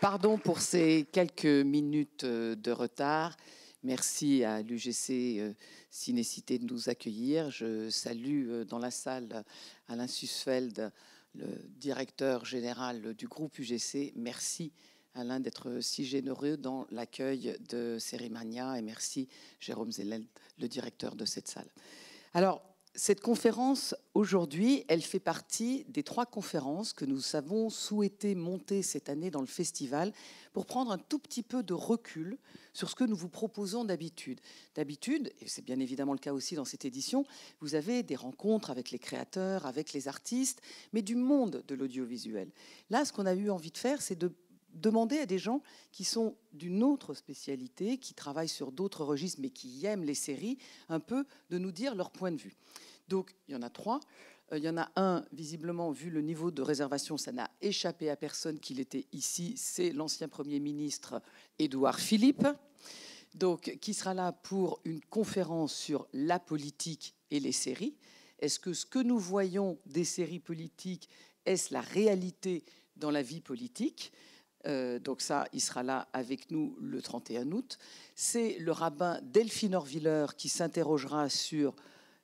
Pardon pour ces quelques minutes de retard. Merci à l'UGC Cinécité de nous accueillir. Je salue dans la salle Alain Sussfeld, le directeur général du groupe UGC. Merci Alain d'être si généreux dans l'accueil de Cérimania et merci Jérôme Zellel, le directeur de cette salle. Alors, cette conférence, aujourd'hui, elle fait partie des 3 conférences que nous avons souhaité monter cette année dans le festival pour prendre un tout petit peu de recul sur ce que nous vous proposons d'habitude. D'habitude, et c'est bien évidemment le cas aussi dans cette édition, vous avez des rencontres avec les créateurs, avec les artistes, mais du monde de l'audiovisuel. Là, ce qu'on a eu envie de faire, c'est de demander à des gens qui sont d'une autre spécialité, qui travaillent sur d'autres registres, mais qui aiment les séries, un peu de nous dire leur point de vue. Donc, il y en a 3. Il y en a un, visiblement, vu le niveau de réservation, ça n'a échappé à personne qu'il était ici, c'est l'ancien Premier ministre Édouard Philippe, donc, qui sera là pour une conférence sur la politique et les séries. Est-ce que ce que nous voyons des séries politiques, est-ce la réalité dans la vie politique ? Donc ça, il sera là avec nous le 31 août. C'est le rabbin Delphine Orviller qui s'interrogera sur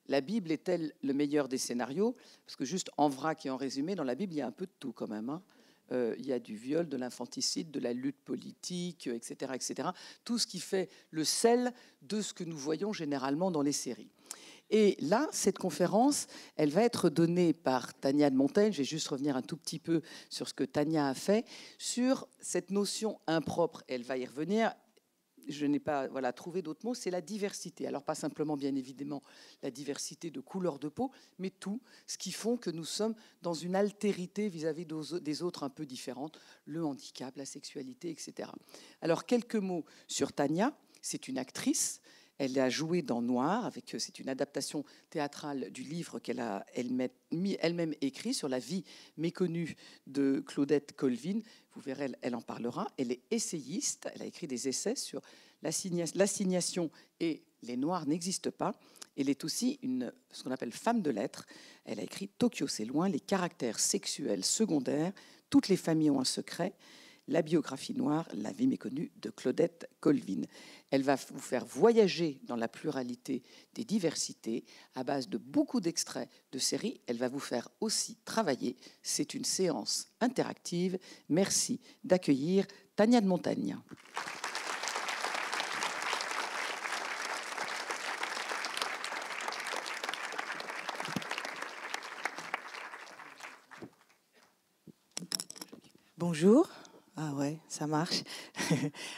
la Bible est-elle le meilleur des scénarios ? Parce que juste en vrac et en résumé, dans la Bible, il y a un peu de tout quand même. Hein. Il y a du viol, de l'infanticide, de la lutte politique, etc., etc. Tout ce qui fait le sel de ce que nous voyons généralement dans les séries. Et là, cette conférence, elle va être donnée par Tania de Montaigne. Je vais juste revenir un tout petit peu sur ce que Tania a fait, sur cette notion impropre. Elle va y revenir. Je n'ai pas trouvé d'autres mots, c'est la diversité. Alors pas simplement, bien évidemment, la diversité de couleurs de peau, mais tout ce qui font que nous sommes dans une altérité vis-à-vis des autres un peu différentes, le handicap, la sexualité, etc. Alors quelques mots sur Tania. C'est une actrice. Elle a joué dans Noir, c'est une adaptation théâtrale du livre qu'elle a elle-même écrit sur la vie méconnue de Claudette Colvin. Vous verrez, elle en parlera. Elle est essayiste, elle a écrit des essais sur l'assignation et les Noirs n'existent pas. Elle est aussi ce qu'on appelle femme de lettres. Elle a écrit Tokyo c'est loin, les caractères sexuels secondaires, toutes les familles ont un secret. La biographie noire, la vie méconnue de Claudette Colvin. Elle va vous faire voyager dans la pluralité des diversités à base de beaucoup d'extraits de séries. Elle va vous faire aussi travailler. C'est une séance interactive. Merci d'accueillir Tania de Montaigne. Bonjour. Ah ouais, ça marche.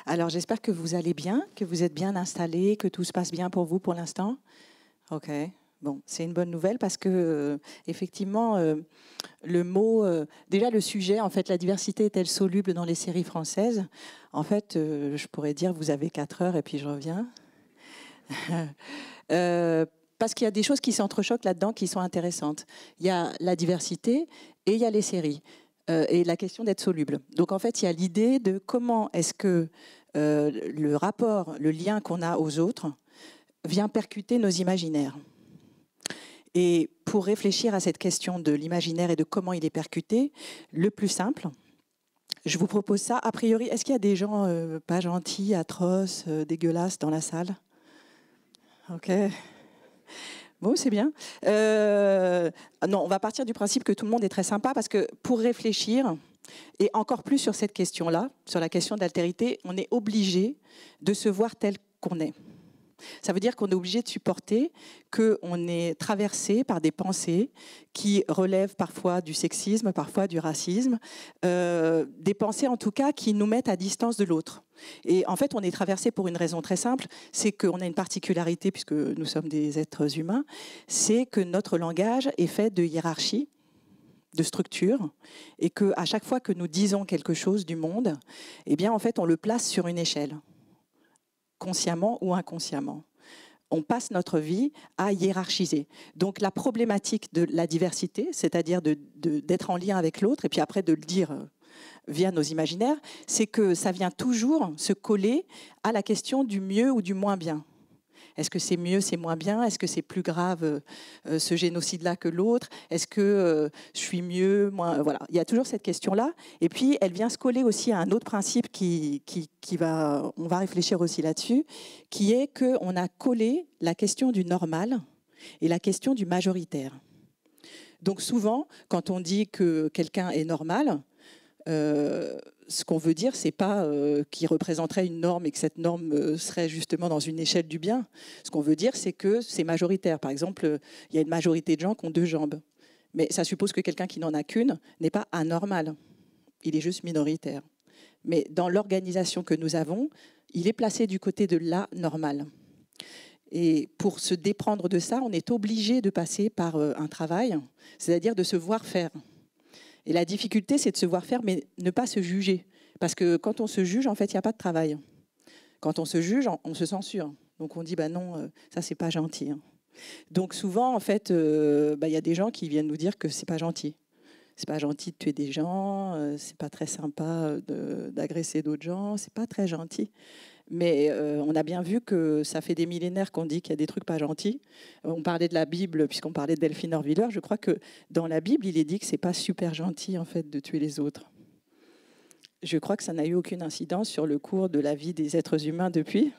Alors, j'espère que vous allez bien, que vous êtes bien installés, que tout se passe bien pour vous pour l'instant. OK. Bon, c'est une bonne nouvelle parce que, effectivement, le mot... déjà, le sujet, en fait, la diversité est-elle soluble dans les séries françaises ? En fait, je pourrais dire, vous avez 4 heures et puis je reviens. Parce qu'il y a des choses qui s'entrechoquent là-dedans qui sont intéressantes. Il y a la diversité et il y a les séries. Et la question d'être soluble. Donc en fait, il y a l'idée de comment est-ce que le rapport, le lien qu'on a aux autres vient percuter nos imaginaires. Et pour réfléchir à cette question de l'imaginaire et de comment il est percuté, le plus simple, je vous propose ça. A priori, est-ce qu'il y a des gens pas gentils, atroces, dégueulasses dans la salle ? OK. Bon, c'est bien. Non, on va partir du principe que tout le monde est très sympa parce que pour réfléchir, et encore plus sur cette question-là, sur la question d'altérité, on est obligé de se voir tel qu'on est. Ça veut dire qu'on est obligé de supporter qu'on est traversé par des pensées qui relèvent parfois du sexisme, parfois du racisme, des pensées en tout cas qui nous mettent à distance de l'autre. Et en fait, on est traversé pour une raison très simple, c'est qu'on a une particularité, puisque nous sommes des êtres humains, c'est que notre langage est fait de hiérarchie, de structure, et qu'à chaque fois que nous disons quelque chose du monde, eh bien, en fait, on le place sur une échelle, consciemment ou inconsciemment. On passe notre vie à hiérarchiser. Donc la problématique de la diversité, c'est-à-dire d'être en lien avec l'autre, et puis après de le dire via nos imaginaires, c'est que ça vient toujours se coller à la question du mieux ou du moins bien. Est-ce que c'est mieux, c'est moins bien? Est-ce que c'est plus grave ce génocide-là que l'autre? Est-ce que je suis mieux, moins? Voilà, il y a toujours cette question-là. Et puis, elle vient se coller aussi à un autre principe on va réfléchir aussi là-dessus, qui est qu'on a collé la question du normal et la question du majoritaire. Donc souvent, quand on dit que quelqu'un est normal, ce qu'on veut dire, c'est pas qu'il représenterait une norme et que cette norme serait justement dans une échelle du bien. Ce qu'on veut dire, c'est que c'est majoritaire. Par exemple, il y a une majorité de gens qui ont 2 jambes. Mais ça suppose que quelqu'un qui n'en a qu'une n'est pas anormal. Il est juste minoritaire. Mais dans l'organisation que nous avons, il est placé du côté de la normale. Et pour se déprendre de ça, on est obligé de passer par un travail, c'est-à-dire de se voir faire. Et la difficulté, c'est de se voir faire, mais ne pas se juger. Parce que quand on se juge, en fait, il n'y a pas de travail. Quand on se juge, on se censure. Donc on dit, bah non, ça, c'est pas gentil. Donc souvent, en fait, y a des gens qui viennent nous dire que c'est pas gentil. C'est pas gentil de tuer des gens, c'est pas très sympa d'agresser d'autres gens, c'est pas très gentil. Mais on a bien vu que ça fait des millénaires qu'on dit qu'il y a des trucs pas gentils. On parlait de la Bible, puisqu'on parlait de Delphine Orviller. Je crois que dans la Bible, il est dit que c'est pas super gentil en fait de tuer les autres. Je crois que ça n'a eu aucune incidence sur le cours de la vie des êtres humains depuis.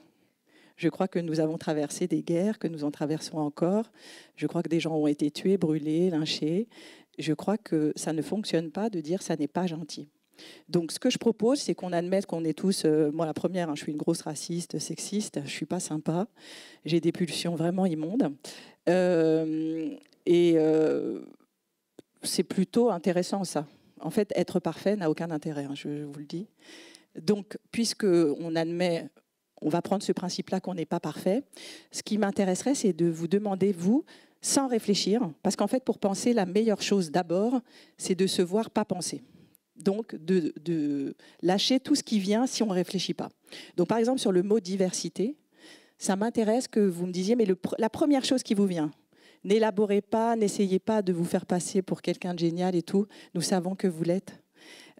Je crois que nous avons traversé des guerres, que nous en traversons encore. Je crois que des gens ont été tués, brûlés, lynchés. Je crois que ça ne fonctionne pas de dire ça n'est pas gentil. Donc, ce que je propose, c'est qu'on admette qu'on est tous... moi, la première, je suis une grosse raciste, sexiste, je ne suis pas sympa, j'ai des pulsions vraiment immondes. C'est plutôt intéressant, ça. En fait, être parfait n'a aucun intérêt, je vous le dis. Donc, puisqu'on admet... On va prendre ce principe-là qu'on n'est pas parfait. Ce qui m'intéresserait, c'est de vous demander, vous, sans réfléchir, parce qu'en fait, pour penser, la meilleure chose d'abord, c'est de se voir pas penser. Donc, de lâcher tout ce qui vient si on ne réfléchit pas. Donc, par exemple, sur le mot diversité, ça m'intéresse que vous me disiez, mais la première chose qui vous vient, n'élaborez pas, n'essayez pas de vous faire passer pour quelqu'un de génial et tout. Nous savons que vous l'êtes.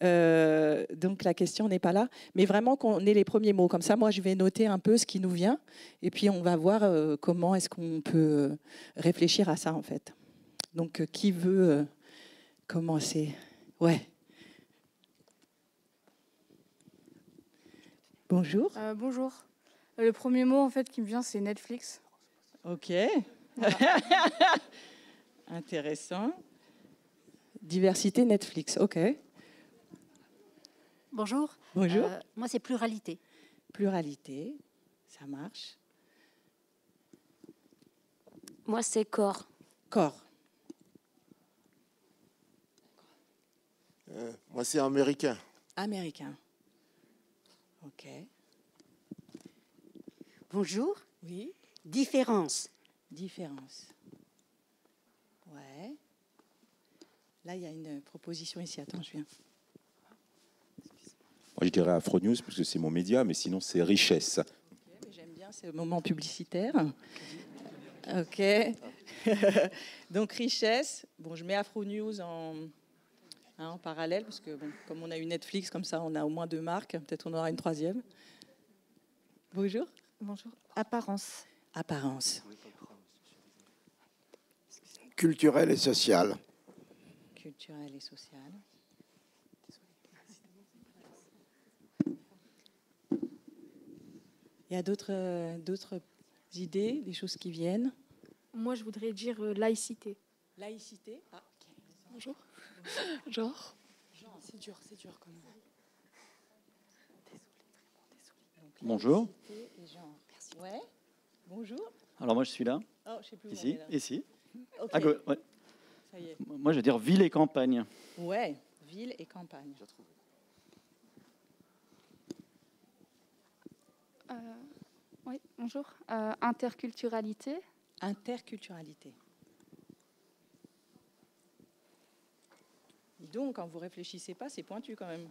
Donc la question n'est pas là, mais vraiment qu'on ait les premiers mots. Comme ça, moi, je vais noter un peu ce qui nous vient, et puis on va voir comment est-ce qu'on peut réfléchir à ça, en fait. Donc, qui veut commencer? Ouais. Bonjour. Bonjour. Le premier mot, en fait, qui me vient, c'est Netflix. Ok. Voilà. Intéressant. Diversité Netflix, ok. Bonjour. Bonjour. Moi, c'est pluralité. Pluralité, ça marche. Moi, c'est corps. Corps. Moi, c'est américain. Américain. Ok. Bonjour. Oui. Différence. Différence. Ouais. Là, il y a une proposition ici. Attends, je viens. Moi, je dirais Afronews, parce que c'est mon média, mais sinon, c'est richesse. Okay, j'aime bien ce moment publicitaire. Ok. Donc, richesse. Bon, je mets Afronews en parallèle, parce que bon, comme on a eu Netflix, comme ça, on a au moins 2 marques. Peut-être on aura une 3e. Bonjour. Bonjour. Apparence. Apparence. Culturel et social. Culturel et social. Il y a d'autres idées, des choses qui viennent? Moi, je voudrais dire laïcité. Laïcité. Ah, okay. Bonjour. Genre. C'est dur quand même. Donc, bonjour. Et genre. Merci. Ouais. Bonjour. Alors moi, je suis là. Oh, je sais plus où ici, on est là. ici. Okay. Ouais. Ça y est. Moi, je veux dire ville et campagne. Ouais, ville et campagne. Oui, bonjour. Interculturalité. Interculturalité. Donc, quand vous réfléchissez pas, c'est pointu quand même.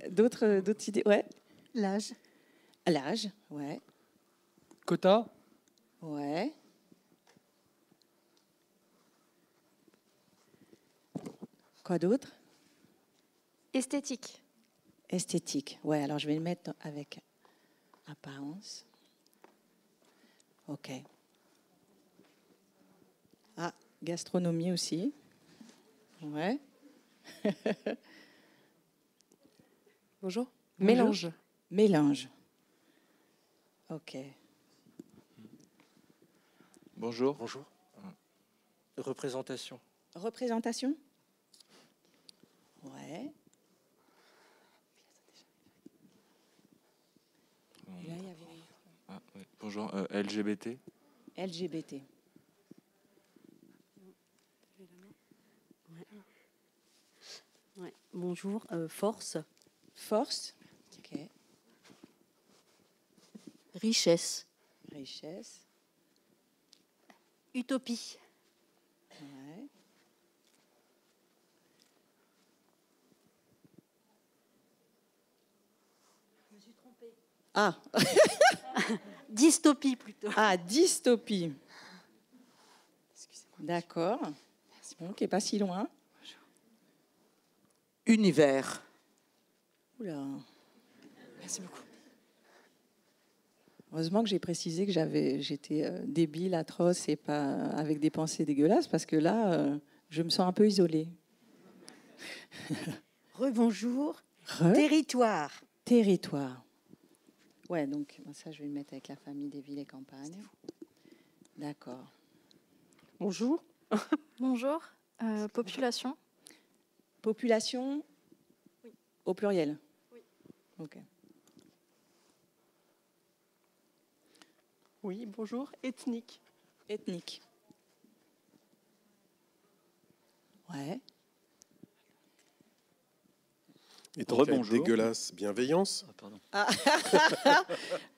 D'autres idées? Ouais. L'âge. L'âge, ouais. Quota. Ouais. Quoi d'autre? Esthétique. Esthétique. Ouais, alors je vais le mettre avec Apparence. OK. Ah, gastronomie aussi. Ouais. Bonjour. Bonjour. Mélange. Mélange. OK. Bonjour. Bonjour. Représentation. Représentation. Ouais. Et là, il y avait Ah, oui. Bonjour. LGBT. LGBT. Ouais. Bonjour. Force. Force. OK. Richesse. Richesse. Utopie. Ouais. Ah, Dystopie plutôt. ah, dystopie. D'accord. Bon, qui n'est pas si loin. Univers. Oula. Merci beaucoup. Heureusement que j'ai précisé que j'étais débile, atroce et pas avec des pensées dégueulasses, parce que là, je me sens un peu isolée. Rebonjour. Re- Territoire. Territoire. Ouais, donc ça, je vais le mettre avec la famille des villes et campagnes. D'accord. Bonjour. Bonjour. Population. Population au pluriel. Oui. Ok. Oui, bonjour. Ethnique. Ethnique. Ouais. Et tant qu'à être Rebonjour. dégueulasse, bienveillance. Ah, pardon.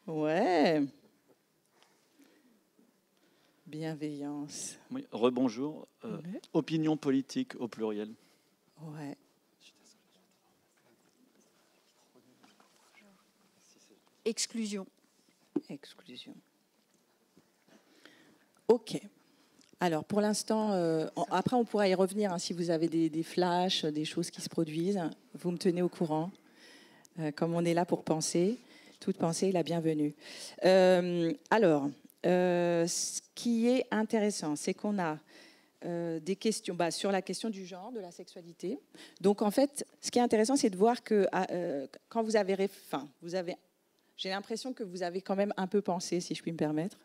Ouais. Bienveillance. Oui, rebonjour. Ouais. Opinion politique au pluriel. Ouais. Exclusion. Exclusion. OK. Alors, pour l'instant, après, on pourra y revenir, hein, si vous avez des flashs, des choses qui se produisent. Vous me tenez au courant. Comme on est là pour penser, toute pensée est la bienvenue. Alors, ce qui est intéressant, c'est qu'on a des questions sur la question du genre, de la sexualité. Donc, en fait, ce qui est intéressant, c'est de voir que quand vous avez... j'ai l'impression que vous avez quand même un peu pensé, si je puis me permettre,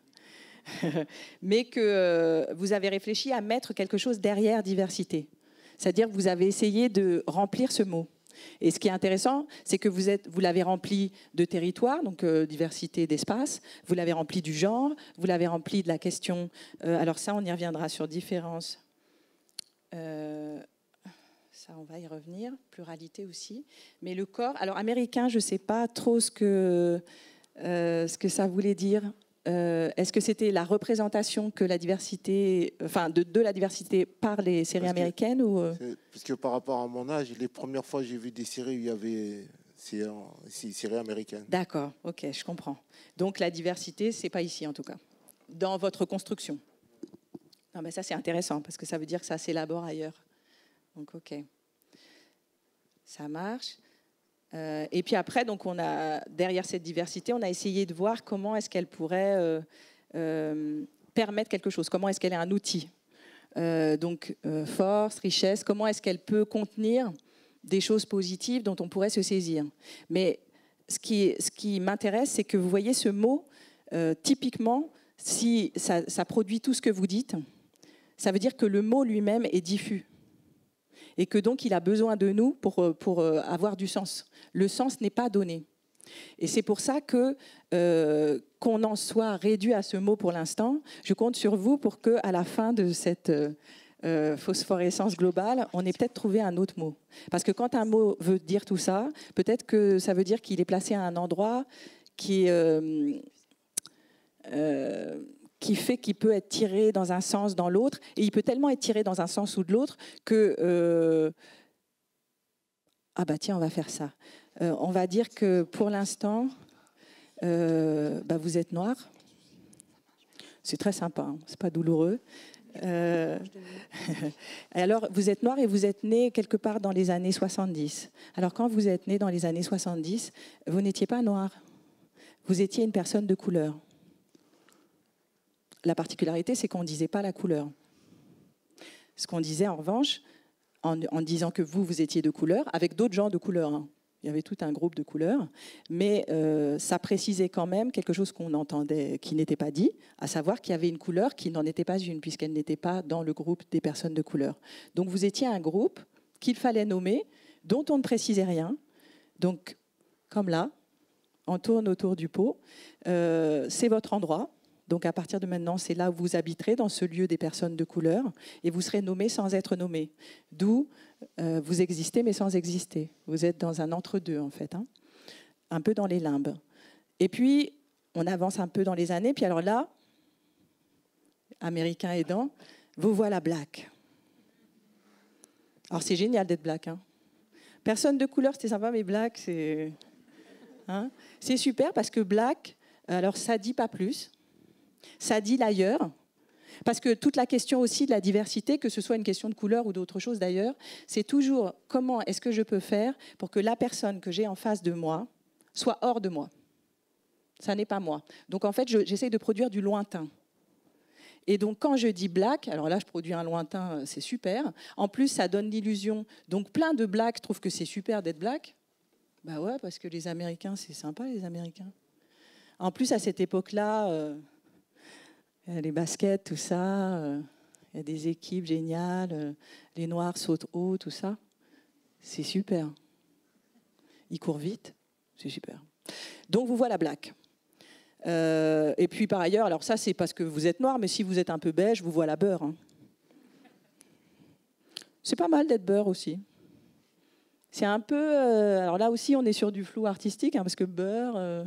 mais que vous avez réfléchi à mettre quelque chose derrière diversité. C'est-à-dire que vous avez essayé de remplir ce mot. Et ce qui est intéressant, c'est que vous l'avez rempli de territoire, donc diversité d'espace, vous l'avez rempli du genre, vous l'avez rempli de la question... alors ça, on y reviendra sur différence. Ça, on va y revenir. Pluralité aussi. Mais le corps... Alors, américain, je ne sais pas trop ce que ça voulait dire. Est-ce que c'était la représentation que la diversité, enfin de la diversité par les séries américaines ou Parce que par rapport à mon âge, les premières fois que j'ai vu des séries où il y avait ces séries américaines. D'accord, ok, je comprends. Donc la diversité, c'est pas ici en tout cas, dans votre construction. Non, mais ça c'est intéressant parce que ça veut dire que ça s'élabore ailleurs. Donc ok, ça marche. Et puis après, donc on a, derrière cette diversité, on a essayé de voir comment est-ce qu'elle pourrait permettre quelque chose, comment est-ce qu'elle est un outil. Donc force, richesse, comment est-ce qu'elle peut contenir des choses positives dont on pourrait se saisir. Mais ce qui m'intéresse, c'est que vous voyez ce mot, typiquement, si ça produit tout ce que vous dites, ça veut dire que le mot lui-même est diffus. Et que donc il a besoin de nous pour avoir du sens. Le sens n'est pas donné. Et c'est pour ça que qu'on en soit réduit à ce mot pour l'instant. Je compte sur vous pour qu'à la fin de cette phosphorescence globale, on ait peut-être trouvé un autre mot. Parce que quand un mot veut dire tout ça, peut-être que ça veut dire qu'il est placé à un endroit qui fait qu'il peut être tiré dans un sens, dans l'autre, et il peut tellement être tiré dans un sens ou de l'autre que... Ah bah tiens, on va faire ça. On va dire que pour l'instant, vous êtes noir. C'est très sympa, hein, c'est pas douloureux. Alors, vous êtes noir et vous êtes né quelque part dans les années 70. Alors, quand vous êtes né dans les années 70, vous n'étiez pas noir. vous étiez une personne de couleur. La particularité, c'est qu'on ne disait pas la couleur. Ce qu'on disait, en revanche, en disant que vous étiez de couleur, avec d'autres gens de couleur, hein. Il y avait tout un groupe de couleurs, mais ça précisait quand même quelque chose qu'on entendait, qui n'était pas dit, à savoir qu'il y avait une couleur qui n'en était pas une, puisqu'elle n'était pas dans le groupe des personnes de couleur. Donc vous étiez un groupe qu'il fallait nommer, dont on ne précisait rien. Donc, comme là, on tourne autour du pot, c'est votre endroit. Donc à partir de maintenant, c'est là où vous habiterez, dans ce lieu des personnes de couleur, et vous serez nommé sans être nommé. D'où vous existez mais sans exister. Vous êtes dans un entre-deux en fait, hein, un peu dans les limbes. Et puis, on avance un peu dans les années, puis alors là, américain aidant, vous voilà black. Alors c'est génial d'être black. Hein. Personne de couleur, c'était sympa, mais black, c'est... Hein, c'est super parce que black, alors ça dit pas plus. Ça dit l'ailleurs, parce que toute la question aussi de la diversité, que ce soit une question de couleur ou d'autre chose d'ailleurs, c'est toujours comment est-ce que je peux faire pour que la personne que j'ai en face de moi soit hors de moi. Ça n'est pas moi. Donc en fait, j'essaie de produire du lointain. Et donc quand je dis black, alors là je produis un lointain, c'est super. En plus, ça donne l'illusion. Donc plein de blacks trouvent que c'est super d'être black. Bah ouais, parce que les Américains, c'est sympa les Américains. En plus, à cette époque-là... les baskets, tout ça, il y a des équipes géniales, les Noirs sautent haut, tout ça. C'est super. Ils courent vite, c'est super. Donc vous voilà black. Et puis par ailleurs, alors ça c'est parce que vous êtes noir, mais si vous êtes un peu beige, vous voilà beurre. Hein. C'est pas mal d'être beurre aussi. C'est un peu... alors là aussi on est sur du flou artistique, hein, parce que beurre...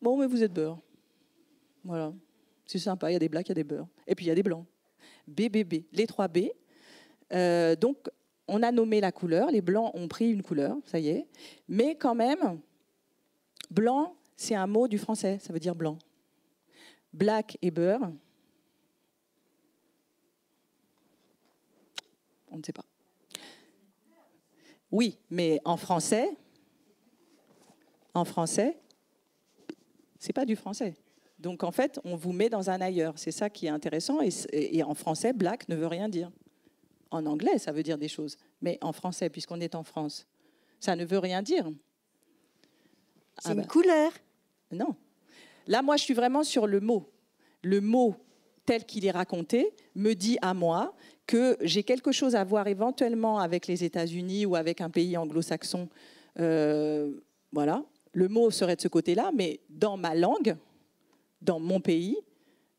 bon, mais vous êtes beurre. Voilà. C'est sympa, il y a des blacks, il y a des beurs. Et puis il y a des blancs. BBB, les 3 B. Donc, on a nommé la couleur. Les blancs ont pris une couleur, ça y est. Mais quand même, blanc, c'est un mot du français, ça veut dire blanc. Black et beurre, on ne sait pas. Oui, mais en français, c'est pas du français. Donc, en fait, on vous met dans un ailleurs. C'est ça qui est intéressant. Et en français, black ne veut rien dire. En anglais, ça veut dire des choses. Mais en français, puisqu'on est en France, ça ne veut rien dire. C'est une couleur. Non. Là, moi, je suis vraiment sur le mot. Le mot tel qu'il est raconté me dit à moi que j'ai quelque chose à voir éventuellement avec les États-Unis ou avec un pays anglo-saxon. Voilà. Le mot serait de ce côté-là, mais dans ma langue... Dans mon pays,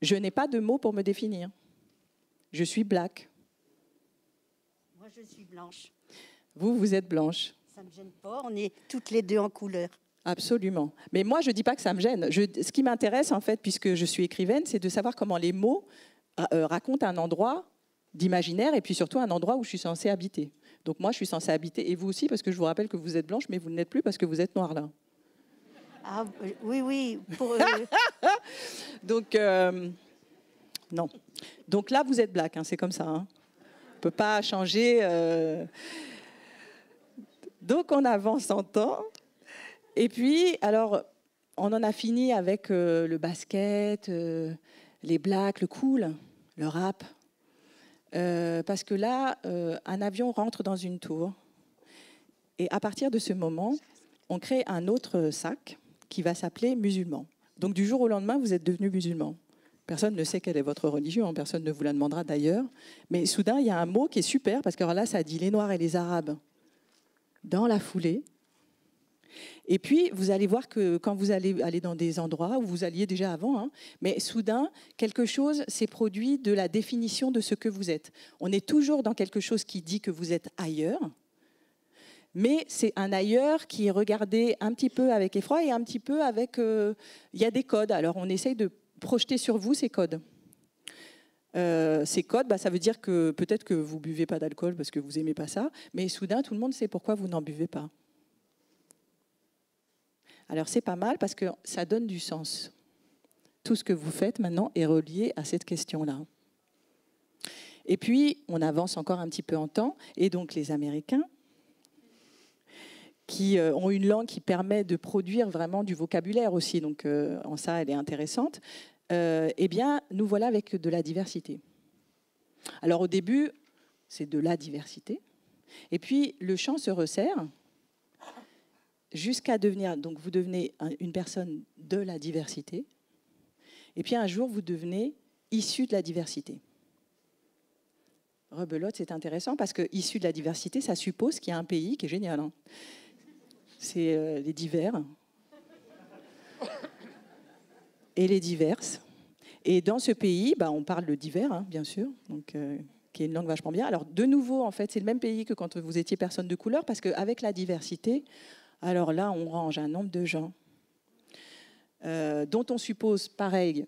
je n'ai pas de mots pour me définir. Je suis black. Moi, je suis blanche. Vous êtes blanche. Ça ne me gêne pas, on est toutes les deux en couleur. Absolument. Mais moi, je ne dis pas que ça me gêne. Ce qui m'intéresse, en fait, puisque je suis écrivaine, c'est de savoir comment les mots racontent un endroit d'imaginaire et puis surtout un endroit où je suis censée habiter. Donc moi, je suis censée habiter, et vous aussi, parce que je vous rappelle que vous êtes blanche, mais vous ne l'êtes plus parce que vous êtes noire, là. Ah, oui. Donc, non. Donc là, vous êtes black, hein, c'est comme ça. Hein. On ne peut pas changer. Donc, on avance en temps. Et puis, alors, on en a fini avec le basket, les blacks, le cool, le rap. Parce que là, un avion rentre dans une tour. Et à partir de ce moment, on crée un autre sac qui va s'appeler musulman. Donc du jour au lendemain, vous êtes devenu musulman. Personne ne sait quelle est votre religion, personne ne vous la demandera d'ailleurs. Mais soudain, il y a un mot qui est super, parce que là, ça dit les Noirs et les Arabes dans la foulée. Et puis, vous allez voir que quand vous allez aller dans des endroits où vous alliez déjà avant, hein, mais soudain, quelque chose s'est produit de la définition de ce que vous êtes. On est toujours dans quelque chose qui dit que vous êtes ailleurs, mais c'est un ailleurs qui est regardé un petit peu avec effroi et un petit peu avec... il y a des codes. Alors, on essaye de projeter sur vous ces codes. Ces codes, ça veut dire que peut-être que vous ne buvez pas d'alcool parce que vous n'aimez pas ça, mais soudain, tout le monde sait pourquoi vous n'en buvez pas. Alors, c'est pas mal parce que ça donne du sens. Tout ce que vous faites maintenant est relié à cette question-là. Et puis, on avance encore un petit peu en temps, et donc les Américains, qui ont une langue qui permet de produire vraiment du vocabulaire aussi. Donc, en ça, elle est intéressante. Eh bien, nous voilà avec de la diversité. Alors, au début, c'est de la diversité. Et puis, le champ se resserre jusqu'à devenir... Donc, vous devenez une personne de la diversité. Et puis, un jour, vous devenez issu de la diversité. Rebelote, c'est intéressant parce que issu de la diversité, ça suppose qu'il y a un pays qui est génial. Hein. C'est les divers et les diverses. Et dans ce pays, on parle de divers, hein, bien sûr, donc, qui est une langue vachement bien. Alors, de nouveau, en fait, c'est le même pays que quand vous étiez personne de couleur, parce qu'avec la diversité, alors là, on range un nombre de gens dont on suppose, pareil,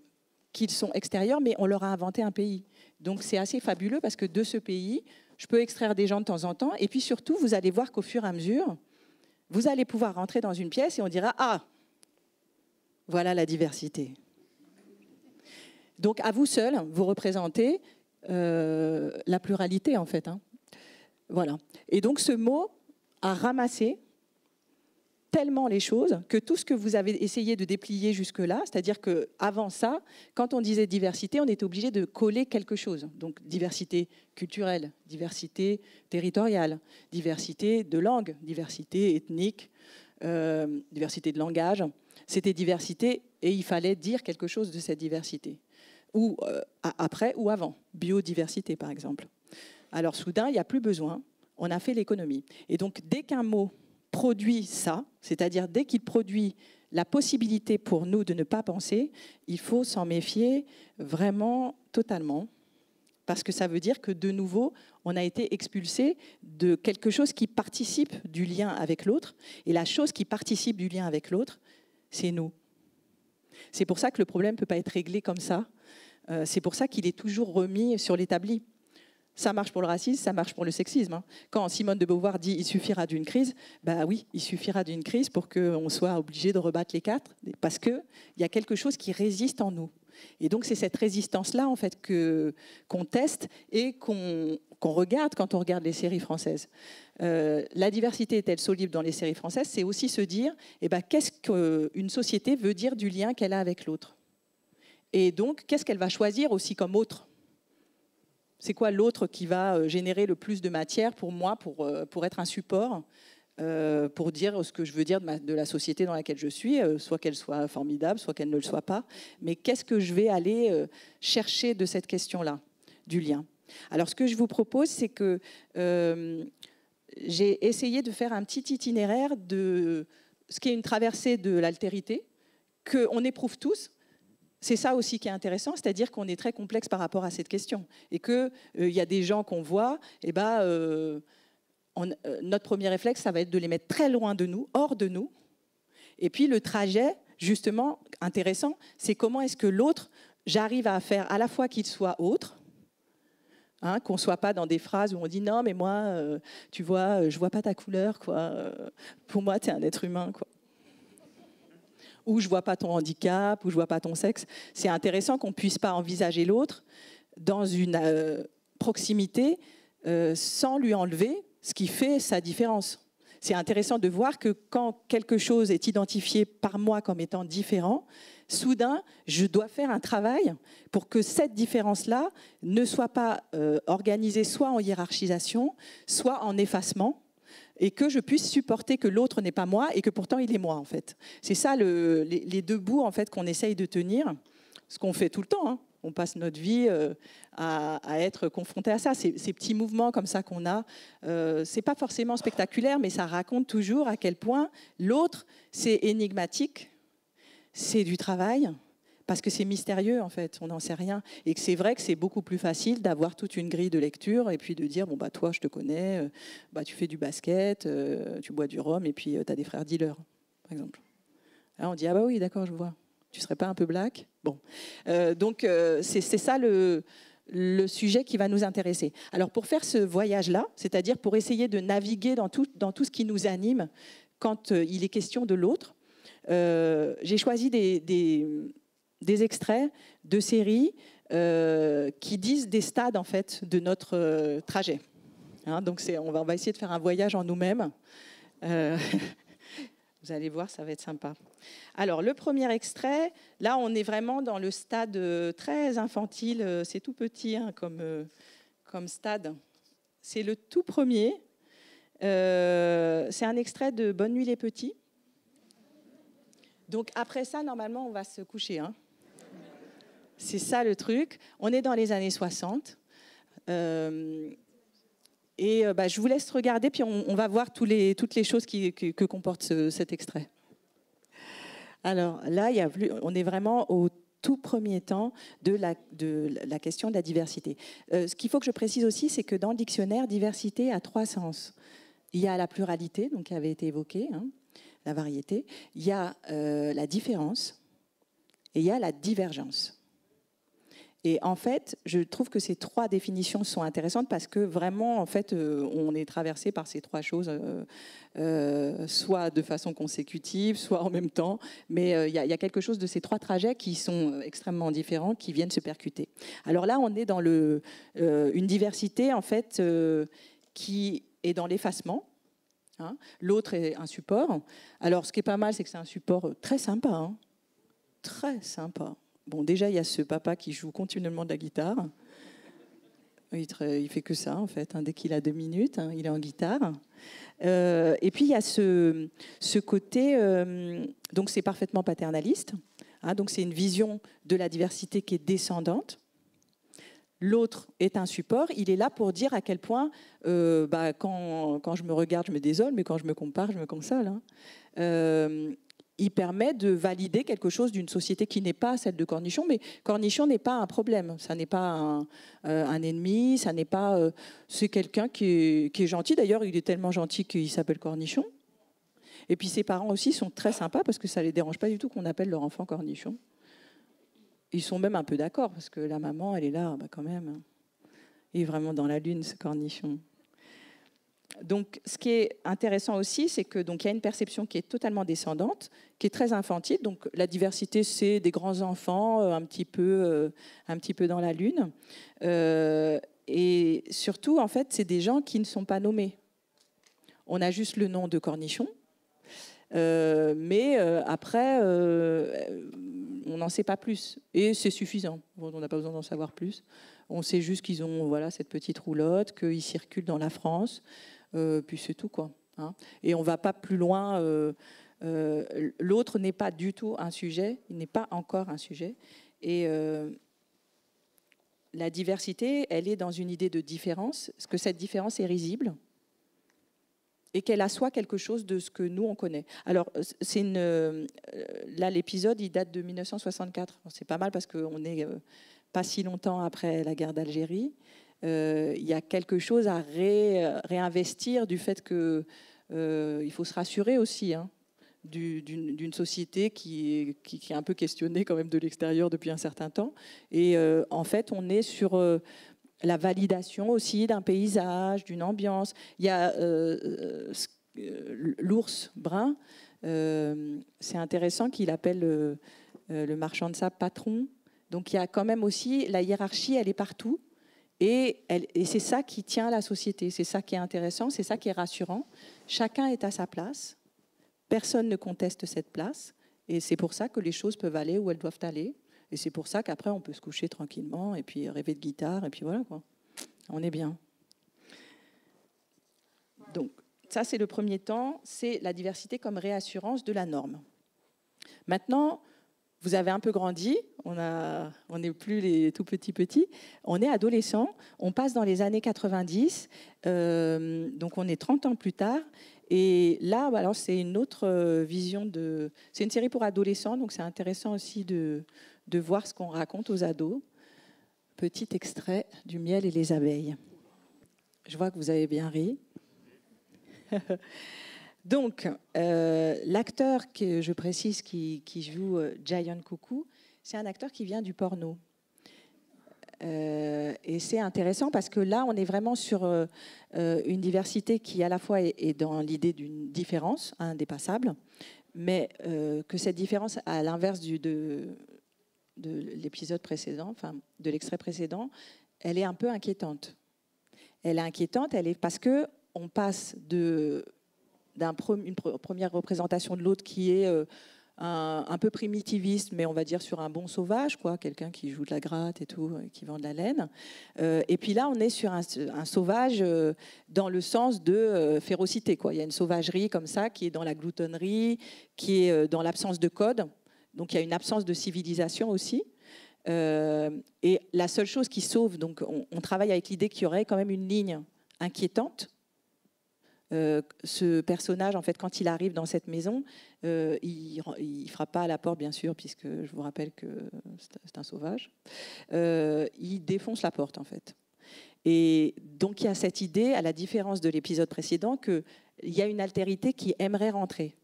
qu'ils sont extérieurs, mais on leur a inventé un pays. Donc, c'est assez fabuleux parce que de ce pays, je peux extraire des gens de temps en temps. Et puis, surtout, vous allez voir qu'au fur et à mesure, vous allez pouvoir rentrer dans une pièce et on dira « Ah, voilà la diversité ». Donc, à vous seul, vous représentez la pluralité, en fait. Hein. Voilà. Et donc, ce mot a ramassé tellement les choses que tout ce que vous avez essayé de déplier jusque-là, c'est-à-dire qu'avant ça, quand on disait diversité, on était obligé de coller quelque chose. Donc, diversité culturelle, diversité territoriale, diversité de langue, diversité ethnique, diversité de langage. C'était diversité et il fallait dire quelque chose de cette diversité. Ou après ou avant. Biodiversité, par exemple. Alors, soudain, il n'y a plus besoin. On a fait l'économie. Et donc, dès qu'un mot produit ça, c'est-à-dire dès qu'il produit la possibilité pour nous de ne pas penser, il faut s'en méfier vraiment totalement. Parce que ça veut dire que, de nouveau, on a été expulsé de quelque chose qui participe du lien avec l'autre. Et la chose qui participe du lien avec l'autre, c'est nous. C'est pour ça que le problème ne peut pas être réglé comme ça. C'est pour ça qu'il est toujours remis sur l'établi. Ça marche pour le racisme, ça marche pour le sexisme. Hein. Quand Simone de Beauvoir dit « il suffira d'une crise », oui, il suffira d'une crise pour qu'on soit obligé de rebattre les cartes, parce qu'il y a quelque chose qui résiste en nous. Et donc, c'est cette résistance-là, en fait, qu'on teste et qu'on regarde quand on regarde les séries françaises. La diversité est-elle soluble dans les séries françaises? C'est aussi se dire qu'est-ce qu'une société veut dire du lien qu'elle a avec l'autre. Et donc, qu'est-ce qu'elle va choisir aussi comme autre? C'est quoi l'autre qui va générer le plus de matière pour moi, pour être un support, pour dire ce que je veux dire de la société dans laquelle je suis, soit qu'elle soit formidable, soit qu'elle ne le soit pas. Mais qu'est-ce que je vais aller chercher de cette question-là, du lien? Alors, ce que je vous propose, c'est que j'ai essayé de faire un petit itinéraire de ce qui est une traversée de l'altérité, qu'on éprouve tous. C'est ça aussi qui est intéressant, c'est-à-dire qu'on est très complexe par rapport à cette question. Et qu'il y a des gens qu'on voit, notre premier réflexe, ça va être de les mettre très loin de nous, hors de nous. Et puis le trajet, justement, intéressant, c'est comment est-ce que l'autre, j'arrive à faire à la fois qu'il soit autre, hein, qu'on ne soit pas dans des phrases où on dit « non, mais moi, tu vois, je ne vois pas ta couleur, quoi. Pour moi, tu es un être humain, quoi. » Ou je ne vois pas ton handicap, ou je ne vois pas ton sexe. C'est intéressant qu'on ne puisse pas envisager l'autre dans une proximité sans lui enlever ce qui fait sa différence. C'est intéressant de voir que quand quelque chose est identifié par moi comme étant différent, soudain, je dois faire un travail pour que cette différence-là ne soit pas organisée soit en hiérarchisation, soit en effacement, et que je puisse supporter que l'autre n'est pas moi et que pourtant il est moi, en fait. C'est ça les deux bouts, en fait, qu'on essaye de tenir, ce qu'on fait tout le temps. Hein. On passe notre vie à être confronté à ça. Ces petits mouvements comme ça qu'on a, c'est pas forcément spectaculaire, mais ça raconte toujours à quel point l'autre, c'est énigmatique, c'est du travail, parce que c'est mystérieux, en fait, on n'en sait rien. Et que c'est vrai que c'est beaucoup plus facile d'avoir toute une grille de lecture et puis de dire, bon, toi, je te connais, tu fais du basket, tu bois du rhum et puis tu as des frères dealers, par exemple. Là, on dit, ah oui, d'accord, je vois. Tu ne serais pas un peu black? Bon. Donc, c'est ça le sujet qui va nous intéresser. Alors, pour faire ce voyage-là, c'est-à-dire pour essayer de naviguer dans tout ce qui nous anime quand il est question de l'autre, j'ai choisi des extraits de séries qui disent des stades, en fait, de notre trajet. Hein, donc, on va essayer de faire un voyage en nous-mêmes. Euh, Vous allez voir, ça va être sympa. Alors, le premier extrait, là, on est vraiment dans le stade très infantile. C'est tout petit hein, comme stade. C'est le tout premier. C'est un extrait de Bonne nuit les petits. Donc, après ça, normalement, on va se coucher. Hein. C'est ça le truc. On est dans les années 60. Je vous laisse regarder, puis on va voir toutes les choses que comporte cet extrait. Alors là, on est vraiment au tout premier temps de la question de la diversité. Ce qu'il faut que je précise aussi, c'est que dans le dictionnaire, diversité a 3 sens. Il y a la pluralité, donc qui avait été évoquée, hein, la variété. Il y a la différence et il y a la divergence. Et en fait, je trouve que ces 3 définitions sont intéressantes parce que vraiment, en fait, on est traversé par ces 3 choses, soit de façon consécutive, soit en même temps. Mais il y a quelque chose de ces 3 trajets qui sont extrêmement différents, qui viennent se percuter. Alors là, on est dans une diversité, en fait, qui est dans l'effacement. Hein. L'autre est un support. Alors, ce qui est pas mal, c'est que c'est un support très sympa. Hein. Très sympa. Bon, déjà, il y a ce papa qui joue continuellement de la guitare. Il fait que ça, en fait. Hein. Dès qu'il a 2 minutes, hein, il est en guitare. Et puis, il y a ce côté... donc, c'est parfaitement paternaliste. Hein, donc, c'est une vision de la diversité qui est descendante. L'autre est un support. Il est là pour dire à quel point, quand je me regarde, je me désole, mais quand je me compare, je me console. Hein. Il permet de valider quelque chose d'une société qui n'est pas celle de Cornichon, mais Cornichon n'est pas un problème, ça n'est pas un ennemi, ça n'est pas, c'est quelqu'un qui est gentil. D'ailleurs, il est tellement gentil qu'il s'appelle Cornichon. Et puis ses parents aussi sont très sympas parce que ça ne les dérange pas du tout qu'on appelle leur enfant Cornichon. Ils sont même un peu d'accord parce que la maman, elle est là, quand même. Il est vraiment dans la lune, ce Cornichon. Donc, ce qui est intéressant aussi, c'est que donc il y a une perception qui est totalement descendante, qui est très infantile. Donc, la diversité, c'est des grands enfants, un petit peu dans la lune, et surtout, en fait, c'est des gens qui ne sont pas nommés. On a juste le nom de Cornichon, mais après, on n'en sait pas plus, et c'est suffisant. Bon, on n'a pas besoin d'en savoir plus. On sait juste qu'ils ont cette petite roulotte, qu'ils circulent dans la France. Puis c'est tout, quoi. Hein. Et on ne va pas plus loin. L'autre n'est pas du tout un sujet. Il n'est pas encore un sujet. Et la diversité, elle est dans une idée de différence, parce que cette différence est risible et qu'elle assoit quelque chose de ce que nous, on connaît. Alors, là, l'épisode, il date de 1964. C'est pas mal parce qu'on n'est pas si longtemps après la guerre d'Algérie. Il y a quelque chose à réinvestir du fait qu'il faut se rassurer aussi hein, d'une société qui est un peu questionnée quand même de l'extérieur depuis un certain temps. Et en fait, on est sur la validation aussi d'un paysage, d'une ambiance. Il y a l'ours brun. C'est intéressant qu'il appelle le marchand de sable patron. Donc il y a quand même aussi la hiérarchie, elle est partout. Et c'est ça qui tient la société, c'est ça qui est intéressant, c'est ça qui est rassurant. Chacun est à sa place, personne ne conteste cette place, et c'est pour ça que les choses peuvent aller où elles doivent aller, et c'est pour ça qu'après on peut se coucher tranquillement, et puis rêver de guitare, et puis voilà, quoi. On est bien. Donc ça c'est le premier temps, c'est la diversité comme réassurance de la norme. Maintenant, vous avez un peu grandi, on n'est plus les tout petits, on est adolescent, on passe dans les années 90, donc on est 30 ans plus tard. Et là, alors c'est une autre vision de... C'est une série pour adolescents, donc c'est intéressant aussi de voir ce qu'on raconte aux ados. Petit extrait du Miel et les abeilles. Je vois que vous avez bien ri. Donc, l'acteur que je précise qui joue Giant Coucou, c'est un acteur qui vient du porno. Et c'est intéressant parce que là, on est vraiment sur une diversité qui, à la fois, est dans l'idée d'une différence indépassable, mais que cette différence, à l'inverse de l'épisode précédent, enfin, de l'extrait précédent, elle est un peu inquiétante. Elle est inquiétante, elle est parce qu'on passe première représentation de l'autre qui est un peu primitiviste, mais on va dire sur un bon sauvage, quoi, quelqu'un qui joue de la gratte et tout, qui vend de la laine. Et puis là, on est sur un sauvage dans le sens de férocité, quoi. Il y a une sauvagerie comme ça qui est dans la gloutonnerie, qui est dans l'absence de code. Donc il y a une absence de civilisation aussi. Et la seule chose qui sauve, donc on travaille avec l'idée qu'il y aurait quand même une ligne inquiétante. Ce personnage, en fait, quand il arrive dans cette maison, il frappe pas à la porte, bien sûr, puisque je vous rappelle que c'est un sauvage. Il défonce la porte, en fait. Et donc, il y a cette idée, à la différence de l'épisode précédent, qu'il y a une altérité qui aimerait rentrer.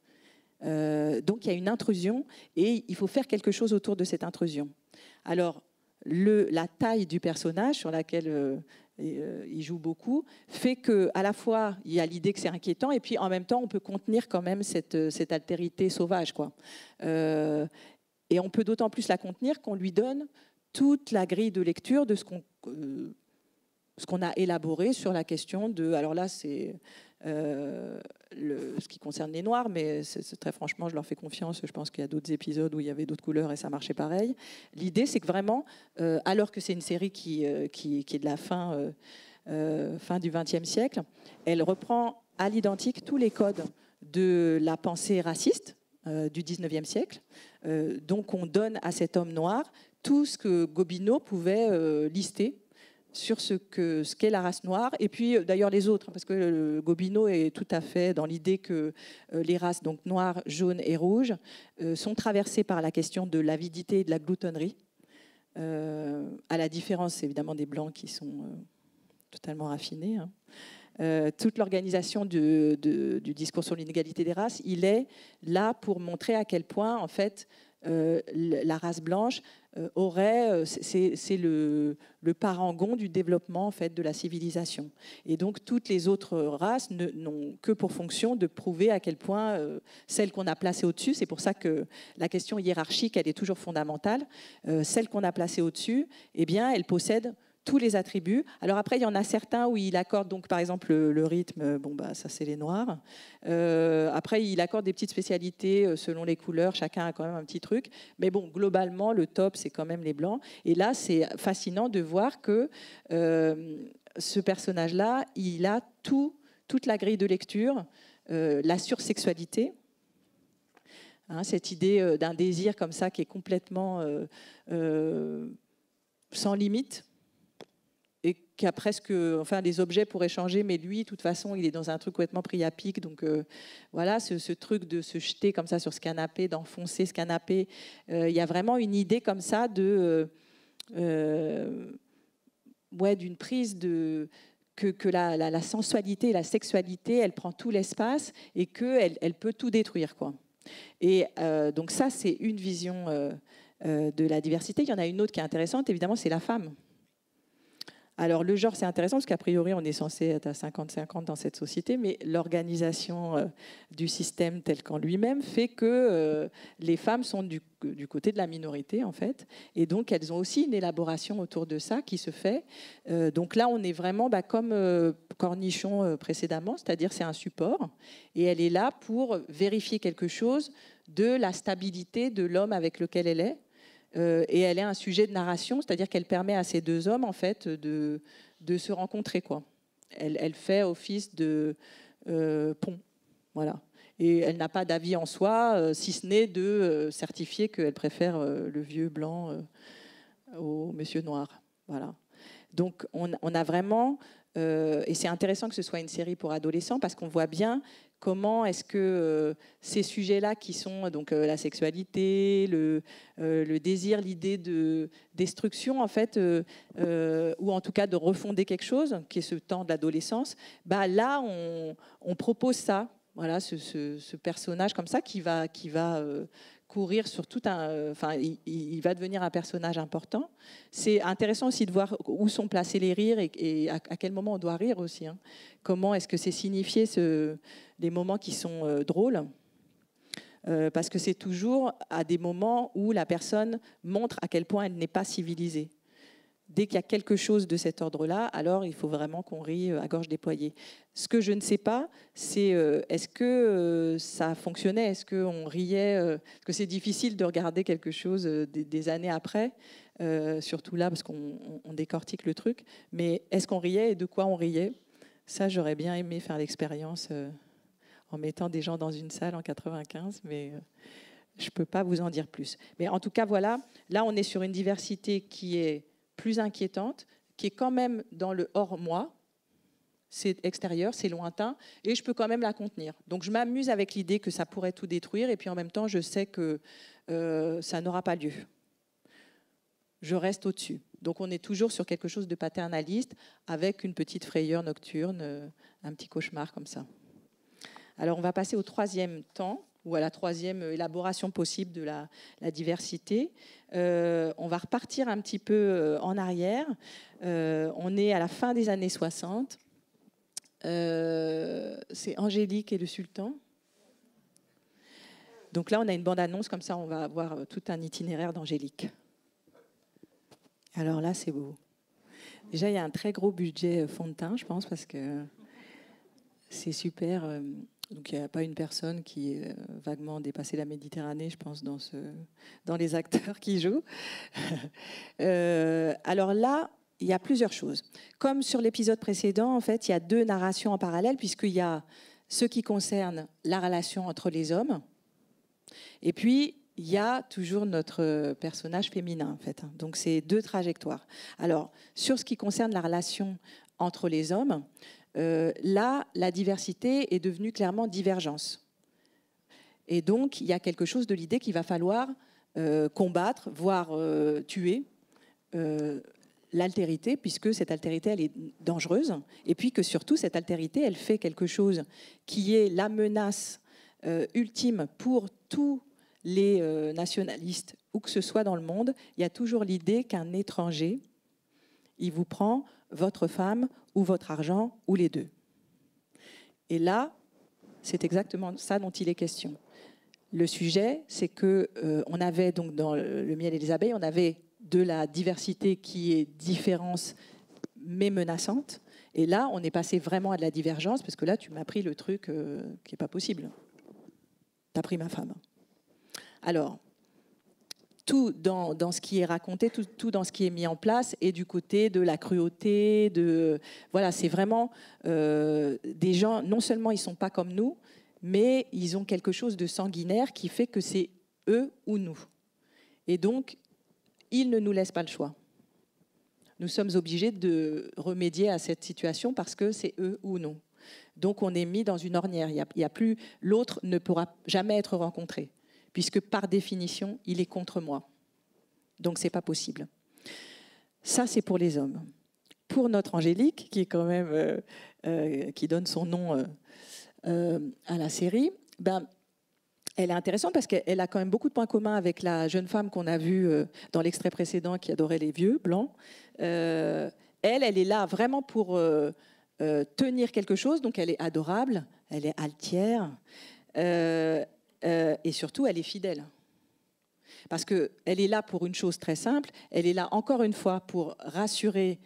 Donc, il y a une intrusion et il faut faire quelque chose autour de cette intrusion. Alors, la taille du personnage, sur laquelle il joue beaucoup, fait qu'à la fois, il y a l'idée que c'est inquiétant, et puis en même temps, on peut contenir quand même cette altérité sauvage, quoi. Et on peut d'autant plus la contenir qu'on lui donne toute la grille de lecture de ce qu'on a élaboré sur la question de... Alors là, c'est ce qui concerne les Noirs, mais très franchement, je leur fais confiance. Je pense qu'il y a d'autres épisodes où il y avait d'autres couleurs et ça marchait pareil. L'idée, c'est que vraiment, alors que c'est une série qui est de la fin du XXe siècle, elle reprend à l'identique tous les codes de la pensée raciste du XIXe siècle. Donc on donne à cet homme noir tout ce que Gobineau pouvait lister sur ce qu'est la race noire, et puis d'ailleurs les autres, parce que Gobineau est tout à fait dans l'idée que les races donc noires, jaunes et rouges sont traversées par la question de l'avidité et de la gloutonnerie, à la différence évidemment des blancs qui sont totalement raffinés. Toute l'organisation du discours sur l'inégalité des races, il est là pour montrer à quel point en fait la race blanche c'est le parangon du développement en fait de la civilisation, et donc toutes les autres races n'ont que pour fonction de prouver à quel point celle qu'on a placée au-dessus, c'est pour ça que la question hiérarchique elle est toujours fondamentale, celle qu'on a placée au-dessus, eh bien elle possède tous les attributs. Alors après, il y en a certains où il accorde, donc par exemple le rythme, bon bah ça c'est les Noirs. Après, il accorde des petites spécialités selon les couleurs. Chacun a quand même un petit truc. Mais bon, globalement, le top c'est quand même les blancs. Et là, c'est fascinant de voir que ce personnage-là, il a toute la grille de lecture, la sursexualité. Cette idée d'un désir comme ça qui est complètement sans limite. Et qui a presque, enfin, les objets pourraient changer, mais lui, de toute façon, il est dans un truc complètement pris à pic. Donc voilà, ce truc de se jeter comme ça sur ce canapé, d'enfoncer ce canapé, il y a vraiment une idée comme ça de, d'une prise de que la sensualité et la sexualité, elle prend tout l'espace et qu'elle peut tout détruire, quoi. Et donc ça, c'est une vision de la diversité. Il y en a une autre qui est intéressante, évidemment, c'est la femme. Alors, le genre, c'est intéressant parce qu'a priori, on est censé être à 50-50 dans cette société, mais l'organisation du système tel qu'en lui-même fait que les femmes sont du côté de la minorité, en fait. Et donc, elles ont aussi une élaboration autour de ça qui se fait. Donc là, on est vraiment comme Cornichon précédemment, c'est-à-dire c'est un support. Et elle est là pour vérifier quelque chose de la stabilité de l'homme avec lequel elle est. Et elle est un sujet de narration, c'est-à-dire qu'elle permet à ces deux hommes en fait de se rencontrer, quoi. Elle fait office de pont, voilà. Et elle n'a pas d'avis en soi, si ce n'est de certifier qu'elle préfère le vieux blanc au monsieur noir, voilà. Donc on a vraiment, et c'est intéressant que ce soit une série pour adolescents parce qu'on voit bien comment est-ce que ces sujets-là qui sont donc la sexualité, le désir, l'idée de destruction en fait, ou en tout cas de refonder quelque chose, qui est ce temps de l'adolescence, bah là on propose ça, voilà, ce personnage comme ça qui va courir sur tout un... Enfin, il va devenir un personnage important. C'est intéressant aussi de voir où sont placés les rires et à quel moment on doit rire aussi. Hein. Comment est-ce que c'est signifié les moments qui sont drôles, parce que c'est toujours à des moments où la personne montre à quel point elle n'est pas civilisée. dès qu'il y a quelque chose de cet ordre-là, alors il faut vraiment qu'on rie à gorge déployée. Ce que je ne sais pas, c'est est-ce que ça fonctionnait? Est-ce qu'on riait? Parce que c'est difficile de regarder quelque chose des années après, surtout là, parce qu'on décortique le truc. Mais est-ce qu'on riait et de quoi on riait? Ça, j'aurais bien aimé faire l'expérience en mettant des gens dans une salle en 95, mais je ne peux pas vous en dire plus. Mais en tout cas, voilà, là, on est sur une diversité qui est plus inquiétante, qui est quand même dans le hors-moi. C'est extérieur, c'est lointain, et je peux quand même la contenir. Donc je m'amuse avec l'idée que ça pourrait tout détruire, et puis en même temps, je sais que ça n'aura pas lieu. Je reste au-dessus. Donc on est toujours sur quelque chose de paternaliste, avec une petite frayeur nocturne, un petit cauchemar comme ça. Alors on va passer au troisième temps, ou à la troisième élaboration possible de la diversité. On va repartir un petit peu en arrière. On est à la fin des années 60. C'est Angélique et le Sultan. Donc là, on a une bande-annonce, comme ça, on va avoir tout un itinéraire d'Angélique. Alors là, c'est beau. Déjà, il y a un très gros budget fond de teint, je pense, parce que c'est super. Donc il n'y a pas une personne qui est vaguement dépassé la Méditerranée, je pense, dans les acteurs qui jouent. Alors là, il y a plusieurs choses. Comme sur l'épisode précédent, en fait, il y a deux narrations en parallèle, puisqu'il y a ce qui concerne la relation entre les hommes, et puis il y a toujours notre personnage féminin, en fait. Donc c'est deux trajectoires. Alors, sur ce qui concerne la relation entre les hommes, là, la diversité est devenue clairement divergence. Et donc, il y a quelque chose de l'idée qu'il va falloir combattre, voire tuer l'altérité, puisque cette altérité, elle est dangereuse, et puis que surtout, cette altérité, elle fait quelque chose qui est la menace ultime pour tous les nationalistes, où que ce soit dans le monde. Il y a toujours l'idée qu'un étranger, il vous prend votre femme ou votre argent, ou les deux. Et là, c'est exactement ça dont il est question. Le sujet, c'est qu'on avait donc dans le miel et les abeilles, on avait de la diversité qui est différence mais menaçante. Et là, on est passé vraiment à de la divergence, parce que là, tu m'as pris le truc qui n'est pas possible. Tu as pris ma femme. Alors, tout dans ce qui est raconté, tout dans ce qui est mis en place, et du côté de la cruauté, voilà, c'est vraiment des gens, non seulement ils ne sont pas comme nous, mais ils ont quelque chose de sanguinaire qui fait que c'est eux ou nous. Et donc, ils ne nous laissent pas le choix. Nous sommes obligés de remédier à cette situation parce que c'est eux ou nous. Donc, on est mis dans une ornière. Il y a plus, l'autre ne pourra jamais être rencontré, puisque par définition, il est contre moi. Donc, ce n'est pas possible. Ça, c'est pour les hommes. Pour notre Angélique, qui est quand même, qui donne son nom à la série, elle est intéressante parce qu'elle a quand même beaucoup de points communs avec la jeune femme qu'on a vue dans l'extrait précédent qui adorait les vieux, blancs. Elle est là vraiment pour tenir quelque chose, donc elle est adorable, elle est altière, et surtout, elle est fidèle. Parce qu'elle est là pour une chose très simple, elle est là encore une fois pour rassurer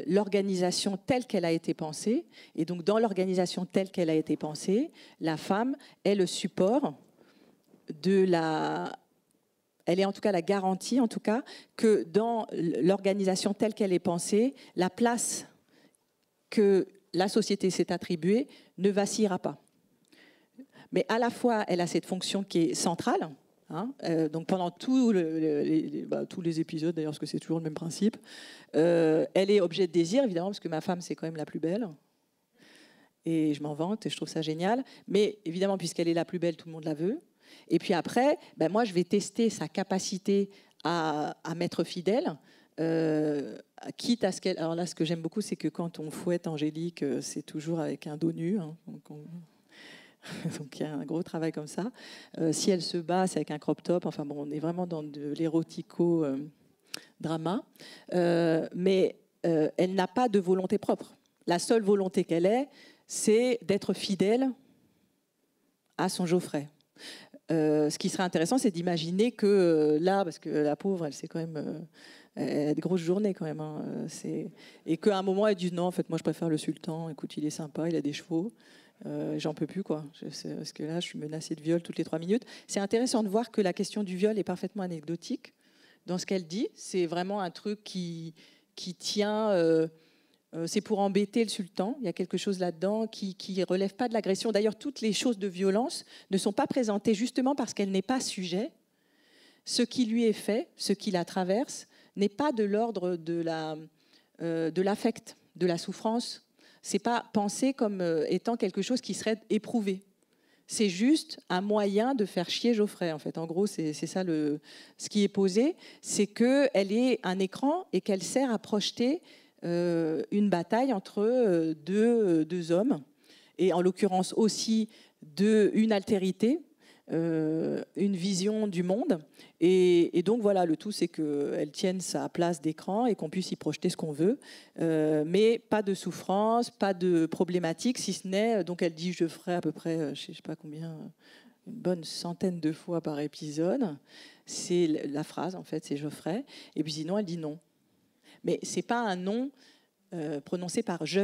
l'organisation telle qu'elle a été pensée. Et donc, dans l'organisation telle qu'elle a été pensée, la femme est le support de la... Elle est en tout cas la garantie, en tout cas, que dans l'organisation telle qu'elle est pensée, la place que la société s'est attribuée ne vacillera pas. Mais à la fois, elle a cette fonction qui est centrale. Donc pendant tous les épisodes, d'ailleurs, parce que c'est toujours le même principe, elle est objet de désir, évidemment, parce que ma femme, c'est quand même la plus belle. Et je m'en vante, et je trouve ça génial. Mais évidemment, puisqu'elle est la plus belle, tout le monde la veut. Et puis après, moi, je vais tester sa capacité à m'être fidèle, quitte à ce qu'elle... Alors là, ce que j'aime beaucoup, c'est que quand on fouette Angélique, c'est toujours avec un dos nu. Donc il y a un gros travail comme ça. Si elle se bat, c'est avec un crop top. Enfin bon, on est vraiment dans de l'érotico-drama. Mais elle n'a pas de volonté propre. La seule volonté qu'elle ait, c'est d'être fidèle à son Geoffrey. Ce qui serait intéressant, c'est d'imaginer que là, parce que la pauvre, elle, c'est quand même... elle a de grosses journées quand même. Hein, et qu'à un moment, elle dit non, en fait, moi, je préfère le sultan. Écoute, il est sympa, il a des chevaux. J'en peux plus, quoi. Parce que là, je suis menacée de viol toutes les 3 minutes. C'est intéressant de voir que la question du viol est parfaitement anecdotique dans ce qu'elle dit. C'est vraiment un truc qui tient... c'est pour embêter le sultan. Il y a quelque chose là-dedans qui ne relève pas de l'agression. D'ailleurs, toutes les choses de violence ne sont pas présentées justement parce qu'elle n'est pas sujet. Ce qui lui est fait, ce qui la traverse, n'est pas de l'ordre de l'affect, de la souffrance. Ce n'est pas pensé comme étant quelque chose qui serait éprouvé. C'est juste un moyen de faire chier Geoffrey, en fait. En gros, c'est ça ce qui est posé. C'est qu'elle est un écran et qu'elle sert à projeter une bataille entre deux hommes, et en l'occurrence aussi une altérité, une vision du monde. Et donc voilà, le tout, c'est qu'elle tienne sa place d'écran et qu'on puisse y projeter ce qu'on veut, mais pas de souffrance, pas de problématique, si ce n'est, donc elle dit, je ferai à peu près, je ne sais pas combien, une bonne centaine de fois par épisode. C'est la phrase, en fait, c'est Geoffrey. Et puis sinon, elle dit non. Mais ce n'est pas un nom prononcé par « je ».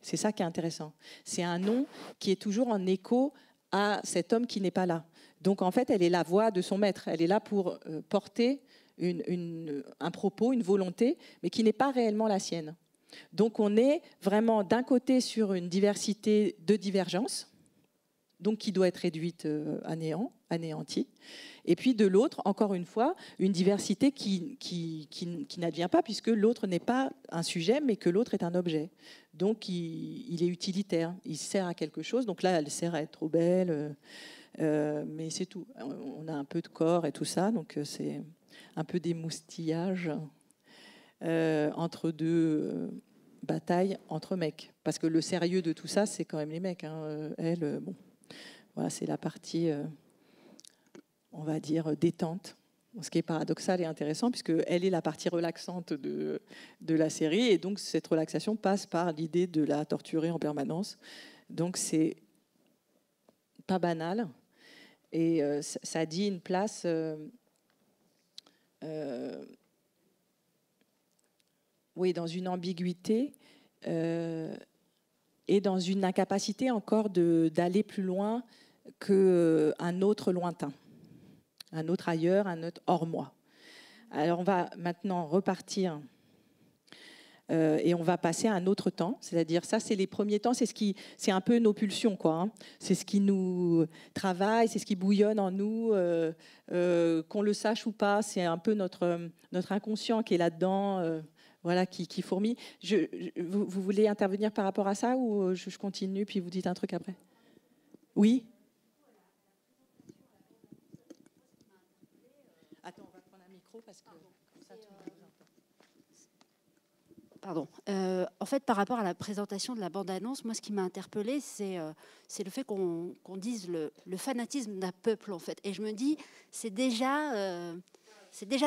C'est ça qui est intéressant. C'est un nom qui est toujours en écho à cet homme qui n'est pas là. Donc, en fait, elle est la voix de son maître. Elle est là pour porter un propos, une volonté, mais qui n'est pas réellement la sienne. Donc, on est vraiment d'un côté sur une diversité de divergences, donc qui doit être réduite à néant, anéantie. Et puis de l'autre, encore une fois, une diversité qui n'advient pas, puisque l'autre n'est pas un sujet, mais que l'autre est un objet. Donc il est utilitaire, il sert à quelque chose. Donc là, elle sert à être trop belle, mais c'est tout. On a un peu de corps et tout ça, donc c'est un peu d'émoustillage entre deux batailles entre mecs. Parce que le sérieux de tout ça, c'est quand même les mecs. Hein. Elle, bon, voilà, c'est la partie... on va dire, détente. Ce qui est paradoxal et intéressant, puisqu'elle est la partie relaxante de la série, et donc cette relaxation passe par l'idée de la torturer en permanence. Donc c'est pas banal, et ça dit une place... oui, dans une ambiguïté et dans une incapacité encore d'aller plus loin qu'un autre lointain. Un autre ailleurs, un autre hors moi. Alors on va maintenant repartir et on va passer à un autre temps, c'est-à-dire ça c'est les premiers temps, c'est un peu nos pulsions, quoi. Hein. C'est ce qui nous travaille, c'est ce qui bouillonne en nous, qu'on le sache ou pas, c'est un peu notre inconscient qui est là-dedans, voilà, qui fourmille. Vous voulez intervenir par rapport à ça ou je continue puis vous dites un truc après? Oui. Attends, on va prendre un micro parce que comme ça, tout le monde vous entend. Pardon. En fait, par rapport à la présentation de la bande-annonce, moi, ce qui m'a interpellée, c'est le fait qu'on dise le fanatisme d'un peuple, en fait. Et je me dis, c'est déjà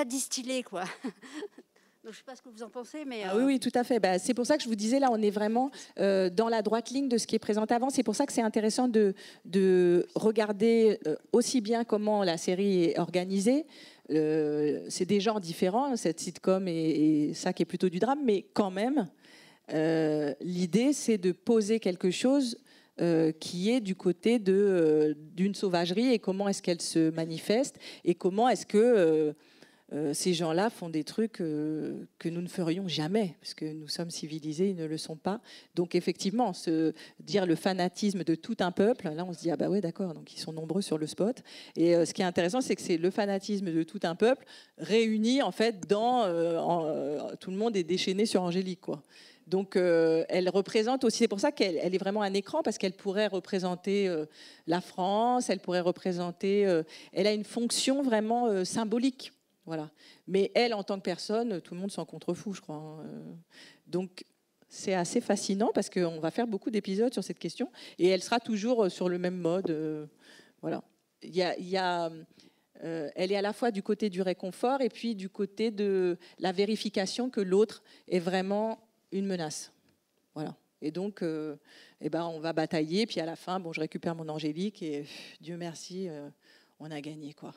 distillé, quoi. Donc, je ne sais pas ce que vous en pensez, mais... Ah oui, tout à fait. Bah, c'est pour ça que je vous disais, là, on est vraiment dans la droite ligne de ce qui est présenté avant. C'est pour ça que c'est intéressant de regarder aussi bien comment la série est organisée. C'est des genres différents, cette sitcom et ça qui est plutôt du drame, mais quand même, l'idée, c'est de poser quelque chose qui est du côté d'une sauvagerie et comment est-ce qu'elle se manifeste et comment est-ce que... ces gens-là font des trucs que nous ne ferions jamais, parce que nous sommes civilisés, ils ne le sont pas. Donc effectivement, dire le fanatisme de tout un peuple, là on se dit, ah bah ouais d'accord, donc ils sont nombreux sur le spot. Et ce qui est intéressant, c'est que c'est le fanatisme de tout un peuple réuni en fait dans... tout le monde est déchaîné sur Angélique, quoi. Donc elle représente aussi, c'est pour ça qu'elle est vraiment un écran, parce qu'elle pourrait représenter la France, elle pourrait représenter... elle a une fonction vraiment symbolique. Voilà. Mais elle, en tant que personne, tout le monde s'en contrefout, je crois. Hein. Donc, c'est assez fascinant parce qu'on va faire beaucoup d'épisodes sur cette question et elle sera toujours sur le même mode. Voilà. Elle est à la fois du côté du réconfort et puis du côté de la vérification que l'autre est vraiment une menace. Voilà. Et donc, on va batailler. Puis à la fin, je récupère mon Angélique et Dieu merci, on a gagné, quoi.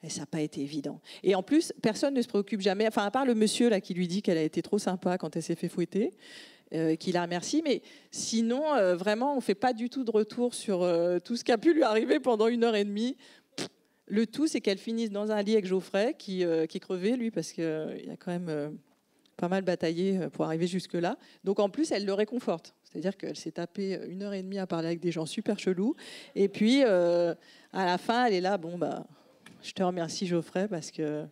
Et ça n'a pas été évident. Et en plus, personne ne se préoccupe jamais, enfin, à part le monsieur là, qui lui dit qu'elle a été trop sympa quand elle s'est fait fouetter, qui la remercie. Mais sinon, vraiment, on ne fait pas du tout de retour sur tout ce qui a pu lui arriver pendant 1h30. Le tout, c'est qu'elle finisse dans un lit avec Geoffrey, qui est crevé, lui, parce qu'il a quand même pas mal bataillé pour arriver jusque-là. Donc, en plus, elle le réconforte. C'est-à-dire qu'elle s'est tapée 1h30 à parler avec des gens super chelous. Et puis, à la fin, elle est là, je te remercie Geoffrey parce que...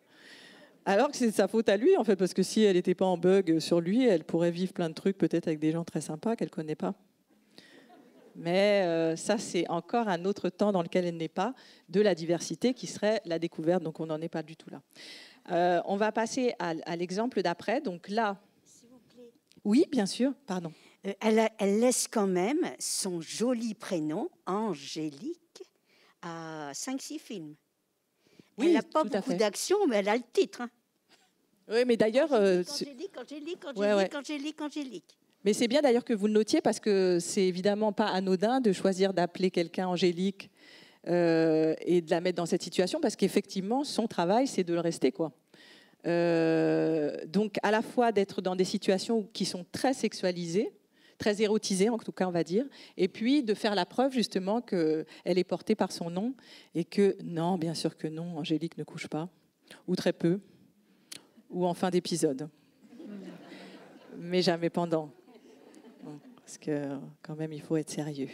Alors que c'est de sa faute à lui, en fait, parce que si elle n'était pas en bug sur lui, elle pourrait vivre plein de trucs, peut-être avec des gens très sympas qu'elle ne connaît pas. Mais ça, c'est encore un autre temps dans lequel elle n'est pas, de la diversité qui serait la découverte, donc on n'en est pas du tout là. On va passer à l'exemple d'après. Donc là... S'il vous plaît. Oui, bien sûr, pardon. Elle laisse quand même son joli prénom, Angélique, à 5-6 films. Oui, elle n'a pas tout à beaucoup fait. d'action, mais elle a le titre. Hein. Oui, mais d'ailleurs... Angélique. Mais c'est bien d'ailleurs que vous le notiez, parce que c'est évidemment pas anodin de choisir d'appeler quelqu'un Angélique et de la mettre dans cette situation, parce qu'effectivement, son travail, c'est de le rester, quoi. Donc, à la fois d'être dans des situations qui sont très sexualisées, très érotisées, en tout cas, on va dire, et puis de faire la preuve, justement, qu'elle est portée par son nom, et que, non, bien sûr que non, Angélique ne couche pas, ou très peu, ou en fin d'épisode. Mais jamais pendant. Parce que, quand même, il faut être sérieux.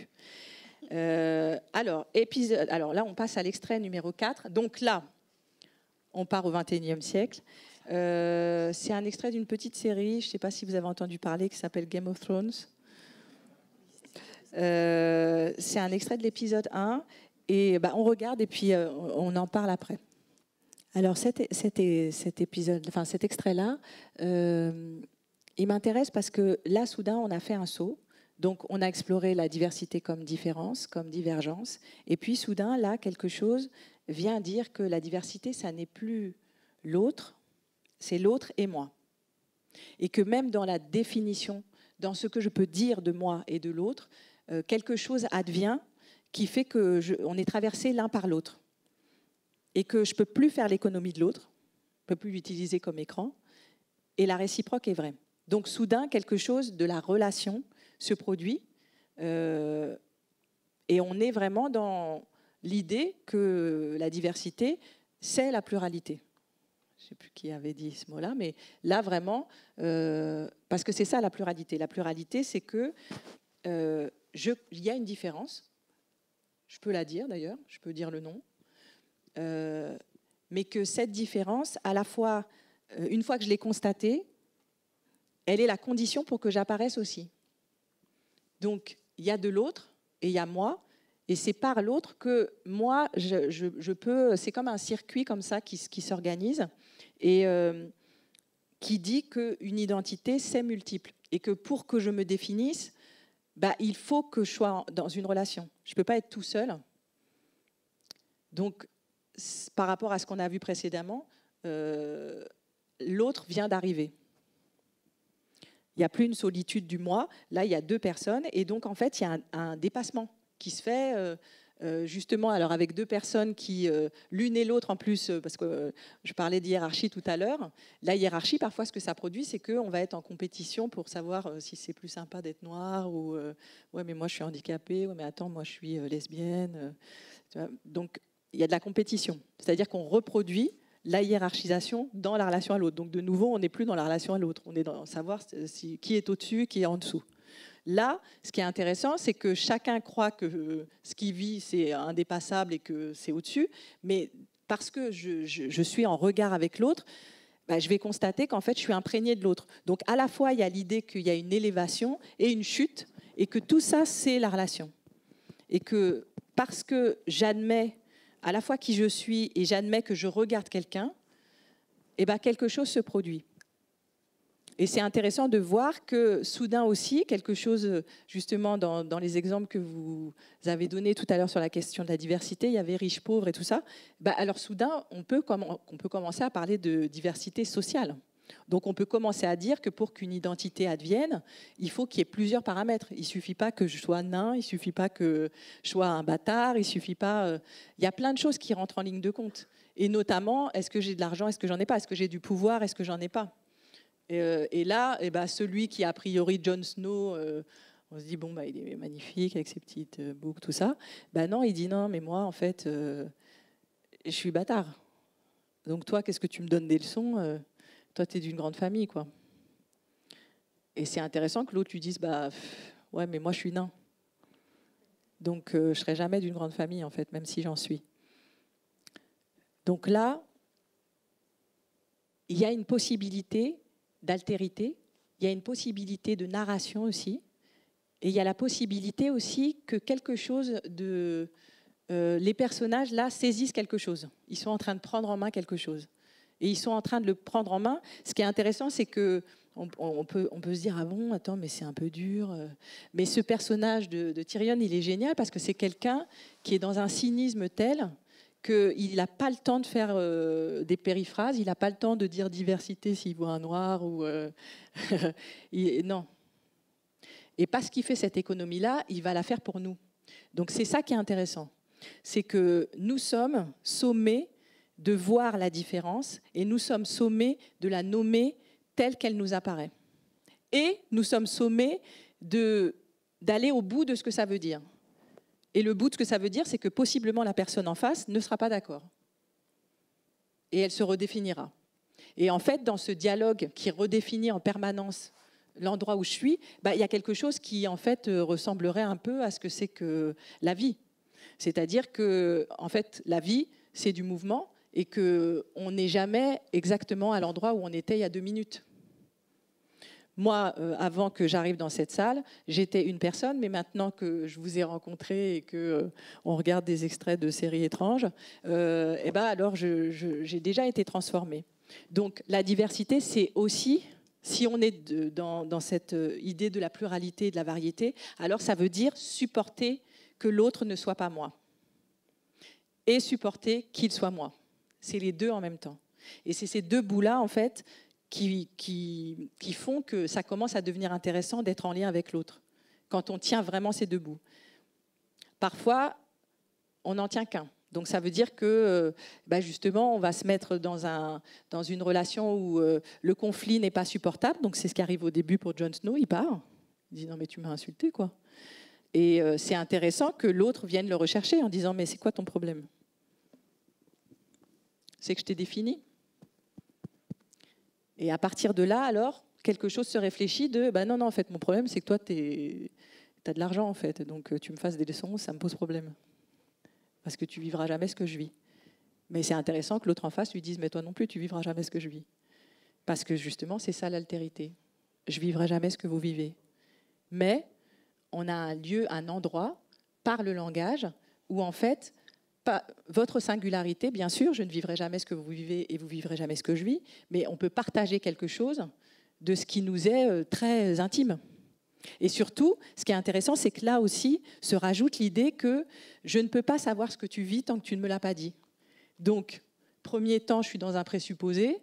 Alors là, on passe à l'extrait numéro 4. Donc là, on part au XXIe siècle. C'est un extrait d'une petite série, je ne sais pas si vous avez entendu parler, qui s'appelle Game of Thrones. C'est un extrait de l'épisode 1. Et on regarde et puis on en parle après. Alors cet épisode, enfin cet extrait-là, il m'intéresse parce que là, soudain, on a fait un saut. Donc, on a exploré la diversité comme différence, comme divergence. Et puis, soudain, là, quelque chose vient dire que la diversité, ça n'est plus l'autre, c'est l'autre et moi. Et que même dans la définition, dans ce que je peux dire de moi et de l'autre, quelque chose advient qui fait qu'on est traversé l'un par l'autre. Et que je ne peux plus faire l'économie de l'autre, je ne peux plus l'utiliser comme écran. Et la réciproque est vraie. Donc, soudain, quelque chose de la relation se produit et on est vraiment dans l'idée que la diversité, c'est la pluralité. Je ne sais plus qui avait dit ce mot-là, mais là, vraiment, parce que c'est ça la pluralité. La pluralité, c'est que il y a une différence. Je peux la dire, d'ailleurs, je peux dire le nom. Mais que cette différence, à la fois, une fois que je l'ai constatée, elle est la condition pour que j'apparaisse aussi. Donc, il y a de l'autre et il y a moi, et c'est par l'autre que moi, je peux... C'est comme un circuit comme ça qui s'organise et qui dit qu'une identité, c'est multiple. Et que pour que je me définisse, il faut que je sois dans une relation. Je ne peux pas être tout seul. Donc, par rapport à ce qu'on a vu précédemment, l'autre vient d'arriver. Il n'y a plus une solitude du moi. Là, il y a deux personnes. Et donc, en fait, il y a un dépassement qui se fait justement alors avec deux personnes qui, l'une et l'autre en plus, parce que je parlais de hiérarchie tout à l'heure. La hiérarchie, parfois, ce que ça produit, c'est qu'on va être en compétition pour savoir si c'est plus sympa d'être noir ou « ouais, mais moi, je suis handicapée. Ouais, mais attends, moi, je suis lesbienne. » Donc, il y a de la compétition. C'est-à-dire qu'on reproduit la hiérarchisation dans la relation à l'autre. Donc, de nouveau, on n'est plus dans la relation à l'autre. On est dans savoir qui est au-dessus, qui est en dessous. Là, ce qui est intéressant, c'est que chacun croit que ce qu'il vit, c'est indépassable et que c'est au-dessus. Mais parce que je suis en regard avec l'autre, je vais constater qu'en fait, je suis imprégnée de l'autre. Donc, à la fois, il y a l'idée qu'il y a une élévation et une chute, et que tout ça, c'est la relation. Et que parce que j'admets à la fois qui je suis et j'admets que je regarde quelqu'un, quelque chose se produit. Et c'est intéressant de voir que soudain aussi, quelque chose, justement, dans les exemples que vous avez donnés tout à l'heure sur la question de la diversité, il y avait riche, pauvre et tout ça, alors soudain, on peut commencer à parler de diversité sociale. Donc on peut commencer à dire que pour qu'une identité advienne, il faut qu'il y ait plusieurs paramètres. Il ne suffit pas que je sois nain, il ne suffit pas que je sois un bâtard, il suffit pas... Il y a plein de choses qui rentrent en ligne de compte. Et notamment, est-ce que j'ai de l'argent, est-ce que j'en ai pas? Est-ce que j'ai du pouvoir, est-ce que j'en ai pas? Et là, celui qui a priori Jon Snow... on se dit, bon, il est magnifique avec ses petites boucles, tout ça. Non, il dit, non, mais moi, en fait, je suis bâtard. Donc toi, qu'est-ce que tu me donnes des leçons? Toi, tu es d'une grande famille, quoi. Et c'est intéressant que l'autre lui dise, ouais, mais moi, je suis nain. Donc, je ne serai jamais d'une grande famille, en fait, même si j'en suis. Donc là, il y a une possibilité d'altérité, il y a une possibilité de narration aussi, et il y a la possibilité aussi que quelque chose de... les personnages, là, saisissent quelque chose. Ils sont en train de prendre en main quelque chose. Et ils sont en train de le prendre en main. Ce qui est intéressant, c'est que on peut se dire, ah bon, attends, mais c'est un peu dur. Mais ce personnage de Tyrion, il est génial parce que c'est quelqu'un qui est dans un cynisme tel qu'il n'a pas le temps de faire des périphrases, il n'a pas le temps de dire diversité s'il voit un noir. Non. Et parce qu'il fait cette économie-là, il va la faire pour nous. Donc c'est ça qui est intéressant. C'est que nous sommes sommés de voir la différence et nous sommes sommés de la nommer telle qu'elle nous apparaît. Et nous sommes sommés d'aller au bout de ce que ça veut dire. Et le bout de ce que ça veut dire, c'est que possiblement la personne en face ne sera pas d'accord. Et elle se redéfinira. Et en fait, dans ce dialogue qui redéfinit en permanence l'endroit où je suis, il y a quelque chose qui en fait ressemblerait un peu à ce que c'est que la vie. C'est-à-dire que en fait, la vie, c'est du mouvement et qu'on n'est jamais exactement à l'endroit où on était il y a 2 minutes. Moi, avant que j'arrive dans cette salle, j'étais une personne, mais maintenant que je vous ai rencontré et qu'on regarde des extraits de séries étranges, alors j'ai déjà été transformée. Donc la diversité, c'est aussi, si on est dans cette idée de la pluralité et de la variété, alors ça veut dire supporter que l'autre ne soit pas moi et supporter qu'il soit moi. C'est les deux en même temps. Et c'est ces deux bouts-là, en fait, qui font que ça commence à devenir intéressant d'être en lien avec l'autre, quand on tient vraiment ces deux bouts. Parfois, on n'en tient qu'un. Donc ça veut dire que, justement, on va se mettre dans une relation où le conflit n'est pas supportable. Donc c'est ce qui arrive au début pour Jon Snow, il part. Il dit « Non, mais tu m'as insulté, quoi ». Et c'est intéressant que l'autre vienne le rechercher en disant « Mais c'est quoi ton problème ? C'est que je t'ai défini ?» Et à partir de là, alors, quelque chose se réfléchit de non, en fait, mon problème, c'est que toi, tu as de l'argent, en fait. Donc, tu me fasses des leçons, ça me pose problème. Parce que tu vivras jamais ce que je vis. Mais c'est intéressant que l'autre en face lui dise, mais toi non plus, tu vivras jamais ce que je vis. Parce que justement, c'est ça l'altérité. Je vivrai jamais ce que vous vivez. Mais on a un lieu, un endroit, par le langage, où en fait, votre singularité, bien sûr, je ne vivrai jamais ce que vous vivez et vous vivrez jamais ce que je vis, mais on peut partager quelque chose de ce qui nous est très intime. Et surtout, ce qui est intéressant, c'est que là aussi se rajoute l'idée que je ne peux pas savoir ce que tu vis tant que tu ne me l'as pas dit. Donc, premier temps, je suis dans un présupposé,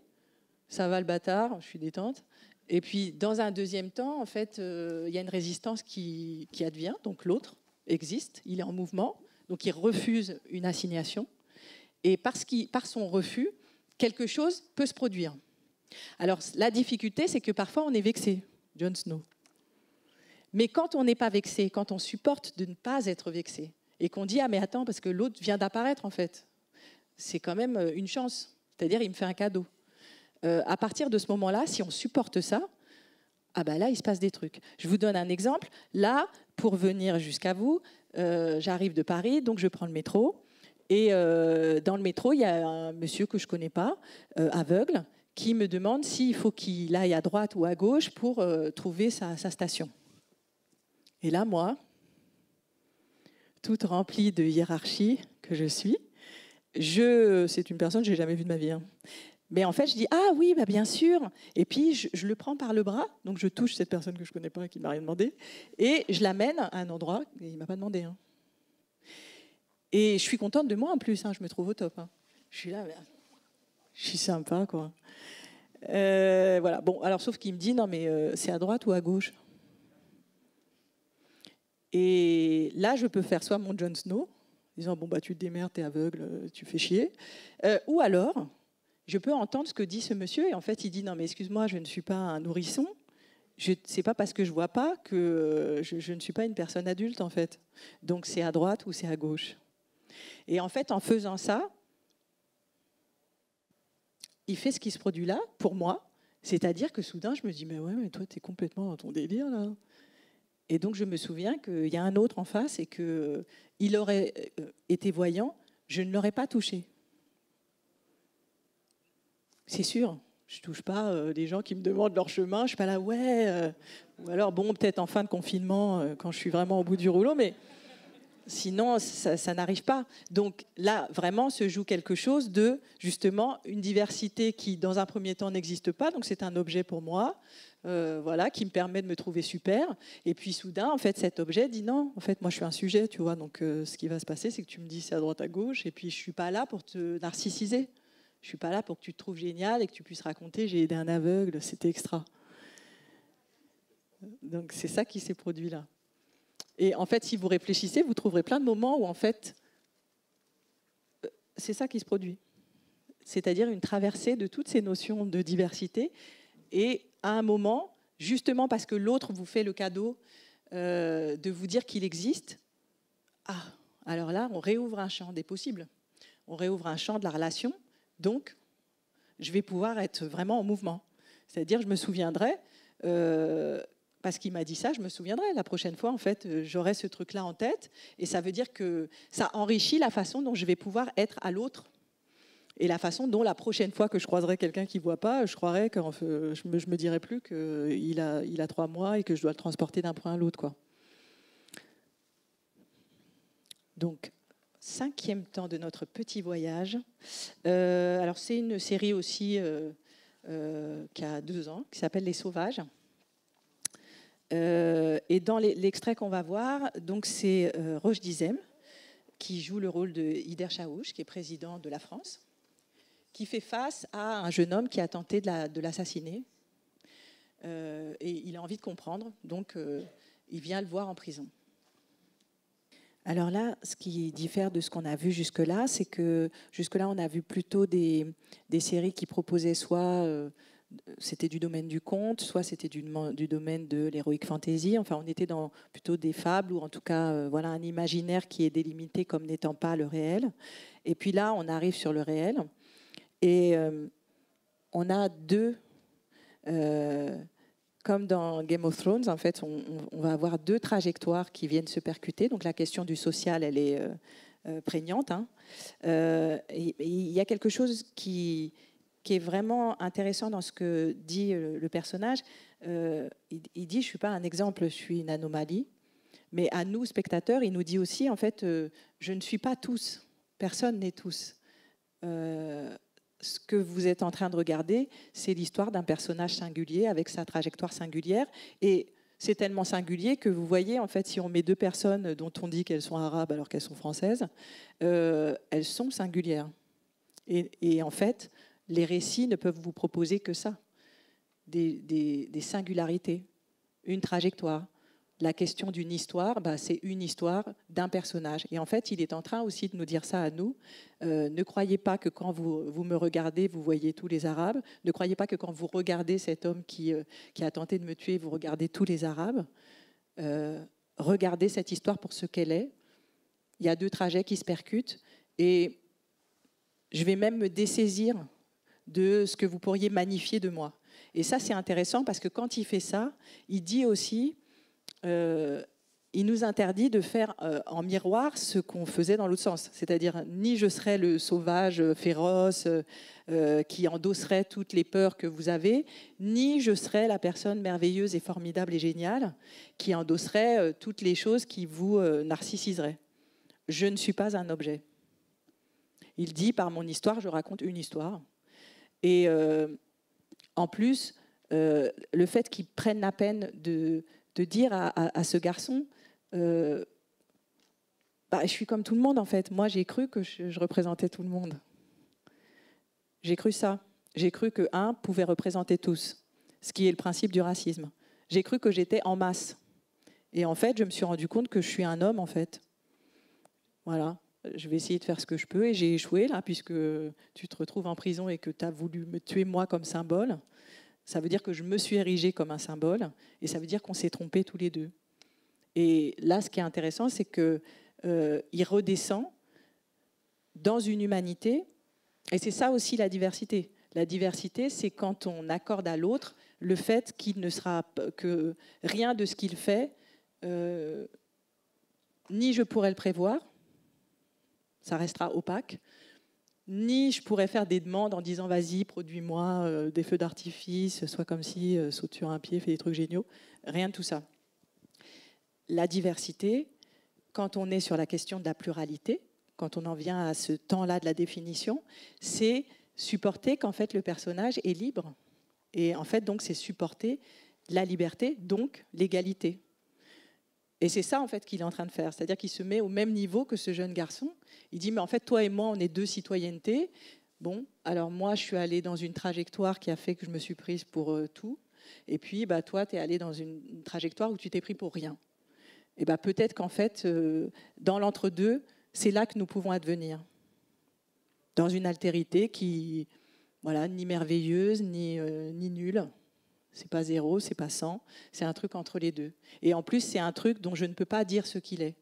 ça va le bâtard, je suis détente. Et puis, dans un deuxième temps, en fait, il y a une résistance qui advient, donc l'autre existe, il est en mouvement. Donc, il refuse une assignation. Et par son refus, quelque chose peut se produire. Alors, la difficulté, c'est que parfois, on est vexé, Jon Snow. Mais quand on n'est pas vexé, quand on supporte de ne pas être vexé, et qu'on dit « Ah, mais attends, parce que l'autre vient d'apparaître, en fait. » C'est quand même une chance. C'est-à-dire, il me fait un cadeau. À partir de ce moment-là, si on supporte ça, là, il se passe des trucs. Je vous donne un exemple. Là, pour venir jusqu'à vous, j'arrive de Paris, donc je prends le métro. Et dans le métro, il y a un monsieur que je ne connais pas, aveugle, qui me demande s'il faut qu'il aille à droite ou à gauche pour trouver sa station. Et là, moi, toute remplie de hiérarchie que je suis, c'est une personne que je n'ai jamais vue de ma vie. Hein. Mais en fait, je dis « Ah oui, bien sûr !» Et puis, je le prends par le bras. Donc, je touche cette personne que je ne connais pas et qui ne m'a rien demandé. Et je l'amène à un endroit et il ne m'a pas demandé. Hein. Et je suis contente de moi en plus. Hein, je me trouve au top. Hein. Je suis là, je suis sympa, quoi. Voilà. Bon, alors sauf qu'il me dit non, mais c'est à droite ou à gauche. Et là, je peux faire soit mon Jon Snow, disant bon bah tu te démerdes, t'es aveugle, tu fais chier, ou alors je peux entendre ce que dit ce monsieur et en fait il dit non mais excuse-moi, je ne suis pas un nourrisson. C'est pas parce que je vois pas que je ne suis pas une personne adulte en fait. Donc c'est à droite ou c'est à gauche. Et en fait, en faisant ça, il fait ce qui se produit là pour moi, c'est-à-dire que soudain je me dis mais ouais mais toi t'es complètement dans ton délire là. Et donc je me souviens qu'il y a un autre en face et que il aurait été voyant, je ne l'aurais pas touché. C'est sûr. Je ne touche pas les gens qui me demandent leur chemin. Je ne suis pas là, ouais. Ou alors, bon, peut-être en fin de confinement, quand je suis vraiment au bout du rouleau, mais sinon, ça n'arrive pas. Donc là, vraiment, se joue quelque chose de, justement, une diversité qui, dans un premier temps, n'existe pas. Donc c'est un objet pour moi, voilà, qui me permet de me trouver super. Et puis soudain, en fait, cet objet dit non, en fait, moi, je suis un sujet, tu vois. Donc ce qui va se passer, c'est que tu me dis c'est à droite, à gauche. Et puis je ne suis pas là pour te narcissiser. Je ne suis pas là pour que tu te trouves génial et que tu puisses raconter j'ai aidé un aveugle, c'était extra. Donc c'est ça qui s'est produit là. Et en fait, si vous réfléchissez, vous trouverez plein de moments où en fait, c'est ça qui se produit. C'est-à-dire une traversée de toutes ces notions de diversité. Et à un moment, justement parce que l'autre vous fait le cadeau de vous dire qu'il existe, alors là, on réouvre un champ des possibles. On réouvre un champ de la relation. Donc, je vais pouvoir être vraiment en mouvement. C'est-à-dire, je me souviendrai, parce qu'il m'a dit ça, je me souviendrai. La prochaine fois, en fait, j'aurai ce truc-là en tête. Et ça veut dire que ça enrichit la façon dont je vais pouvoir être à l'autre. Et la façon dont, la prochaine fois que je croiserai quelqu'un qui ne voit pas, je croirai que je me dirai plus qu'il a 3 mois et que je dois le transporter d'un point à l'autre, quoi. Donc, 5e temps de notre petit voyage. Alors c'est une série aussi qui a 2 ans, qui s'appelle Les Sauvages. Et dans l'extrait qu'on va voir, donc c'est Roch Dizem qui joue le rôle de Ider Chaouch, qui est président de la France, qui fait face à un jeune homme qui a tenté de l'assassiner. Et il a envie de comprendre, donc il vient le voir en prison. Alors là, ce qui diffère de ce qu'on a vu jusque-là, c'est que jusque-là, on a vu plutôt des séries qui proposaient soit c'était du domaine du conte, soit c'était du domaine de l'heroic fantasy. Enfin, on était dans plutôt des fables ou en tout cas voilà, un imaginaire qui est délimité comme n'étant pas le réel. Et puis là, on arrive sur le réel et on a 2... comme dans Game of Thrones, en fait, on va avoir 2 trajectoires qui viennent se percuter. Donc la question du social, elle est prégnante. Hein. Et il y a quelque chose qui est vraiment intéressant dans ce que dit le personnage. Il dit, je ne suis pas un exemple, je suis une anomalie. Mais à nous, spectateurs, il nous dit aussi, en fait, je ne suis pas tous. Personne n'est tous. Ce que vous êtes en train de regarder, c'est l'histoire d'un personnage singulier avec sa trajectoire singulière. Et c'est tellement singulier que vous voyez, en fait, si on met 2 personnes dont on dit qu'elles sont arabes alors qu'elles sont françaises, elles sont singulières. Et en fait, les récits ne peuvent vous proposer que ça, des singularités, une trajectoire. La question d'une histoire, c'est une histoire d'un personnage. Et en fait, il est en train aussi de nous dire ça à nous. Ne croyez pas que quand vous me regardez, vous voyez tous les Arabes. Ne croyez pas que quand vous regardez cet homme qui a tenté de me tuer, vous regardez tous les Arabes. Regardez cette histoire pour ce qu'elle est. Il y a 2 trajets qui se percutent. Et je vais même me dessaisir de ce que vous pourriez magnifier de moi. Et ça, c'est intéressant parce que quand il fait ça, il dit aussi... il nous interdit de faire en miroir ce qu'on faisait dans l'autre sens. C'est-à-dire, ni je serais le sauvage féroce qui endosserait toutes les peurs que vous avez, ni je serais la personne merveilleuse et formidable et géniale qui endosserait toutes les choses qui vous narcissiseraient. Je ne suis pas un objet. Il dit, par mon histoire, je raconte une histoire. Et en plus, le fait qu'il prenne la peine de dire à ce garçon, je suis comme tout le monde en fait. Moi, j'ai cru que je représentais tout le monde. J'ai cru ça. j'ai cru que un pouvait représenter tous, ce qui est le principe du racisme. J'ai cru que j'étais en masse. Et en fait, je me suis rendu compte que je suis un homme, en fait. Voilà. Je vais essayer de faire ce que je peux et j'ai échoué, là, puisque tu te retrouves en prison et que tu as voulu me tuer, moi, comme symbole. Ça veut dire que je me suis érigée comme un symbole et ça veut dire qu'on s'est trompés tous les deux. Et là, ce qui est intéressant, c'est qu'il redescend dans une humanité. Et c'est ça aussi la diversité. La diversité, c'est quand on accorde à l'autre le fait qu'il ne sera que rien de ce qu'il fait, ni je pourrais le prévoir, ça restera opaque, ni je pourrais faire des demandes en disant vas-y, produis-moi des feux d'artifice, soit comme si, saute sur un pied, fais des trucs géniaux. Rien de tout ça. La diversité, quand on est sur la question de la pluralité, quand on en vient à ce temps-là de la définition, c'est supporter qu'en fait le personnage est libre. Et en fait, donc, c'est supporter la liberté, donc l'égalité. Et c'est ça, en fait, qu'il est en train de faire. C'est-à-dire qu'il se met au même niveau que ce jeune garçon. Il dit, mais en fait, toi et moi, on est deux citoyennetés. Bon, alors moi, je suis allée dans une trajectoire qui a fait que je me suis prise pour tout. Et puis, bah, toi, tu es allée dans une trajectoire où tu t'es pris pour rien. Et bah, peut-être qu'en fait, dans l'entre-deux, c'est là que nous pouvons advenir. Dans une altérité qui, voilà, ni merveilleuse, ni nulle. C'est pas 0, c'est pas 100, c'est un truc entre les deux. Et en plus, c'est un truc dont je ne peux pas dire ce qu'il est.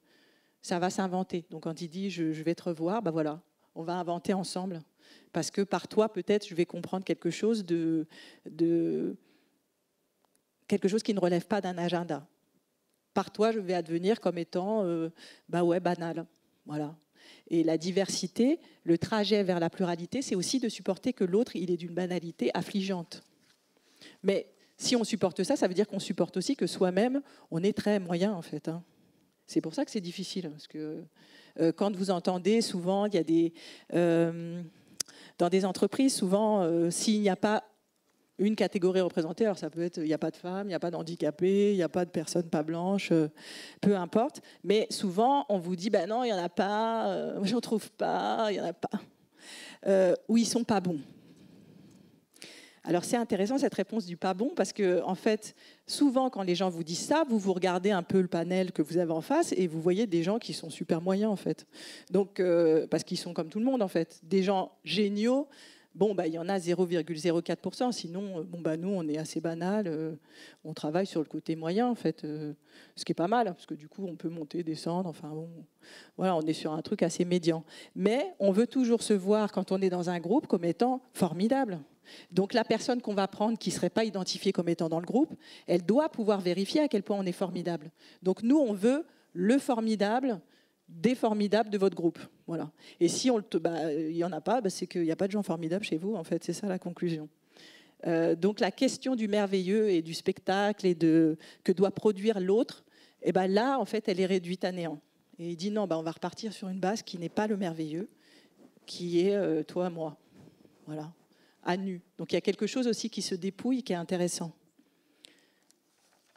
Ça va s'inventer. Donc quand il dit je vais te revoir, ben voilà, on va inventer ensemble. Parce que par toi, peut-être, je vais comprendre quelque chose quelque chose qui ne relève pas d'un agenda. Par toi, je vais advenir comme étant banal. Voilà. Et la diversité, le trajet vers la pluralité, c'est aussi de supporter que l'autre, il est d'une banalité affligeante. Mais si on supporte ça, ça veut dire qu'on supporte aussi que soi-même, on est très moyen, en fait. Hein. C'est pour ça que c'est difficile. Parce que quand vous entendez, souvent, il y a des... dans des entreprises, souvent, s'il n'y a pas une catégorie représentée, alors ça peut être, il n'y a pas de femmes, il n'y a pas d'handicapés, il n'y a pas de personnes pas blanches, peu importe. Mais souvent, on vous dit, ben non, il n'y en a pas, je n'en trouve pas, il n'y en a pas. Ou ils ne sont pas bons. Alors c'est intéressant cette réponse du pas bon parce que en fait souvent quand les gens vous disent ça, vous regardez un peu le panel que vous avez en face et vous voyez des gens qui sont super moyens en fait. Donc parce qu'ils sont comme tout le monde en fait, des gens géniaux. Bon il y en a 0,04%. Sinon nous on est assez banal. On travaille sur le côté moyen en fait, ce qui est pas mal parce que du coup on peut monter, descendre. Enfin bon, voilà, on est sur un truc assez médian. Mais on veut toujours se voir quand on est dans un groupe comme étant formidable. Donc la personne qu'on va prendre qui ne serait pas identifiée comme étant dans le groupe, elle doit pouvoir vérifier à quel point on est formidable. Donc nous, on veut le formidable des formidables de votre groupe. Voilà. Et si il n'y en a pas, c'est qu'il n'y a pas de gens formidables chez vous, en fait. C'est ça la conclusion. Donc la question du merveilleux et du spectacle et de que doit produire l'autre, là, en fait, elle est réduite à néant. Et il dit non, on va repartir sur une base qui n'est pas le merveilleux, qui est toi, moi. Voilà. À nu. Donc il y a quelque chose aussi qui se dépouille, qui est intéressant.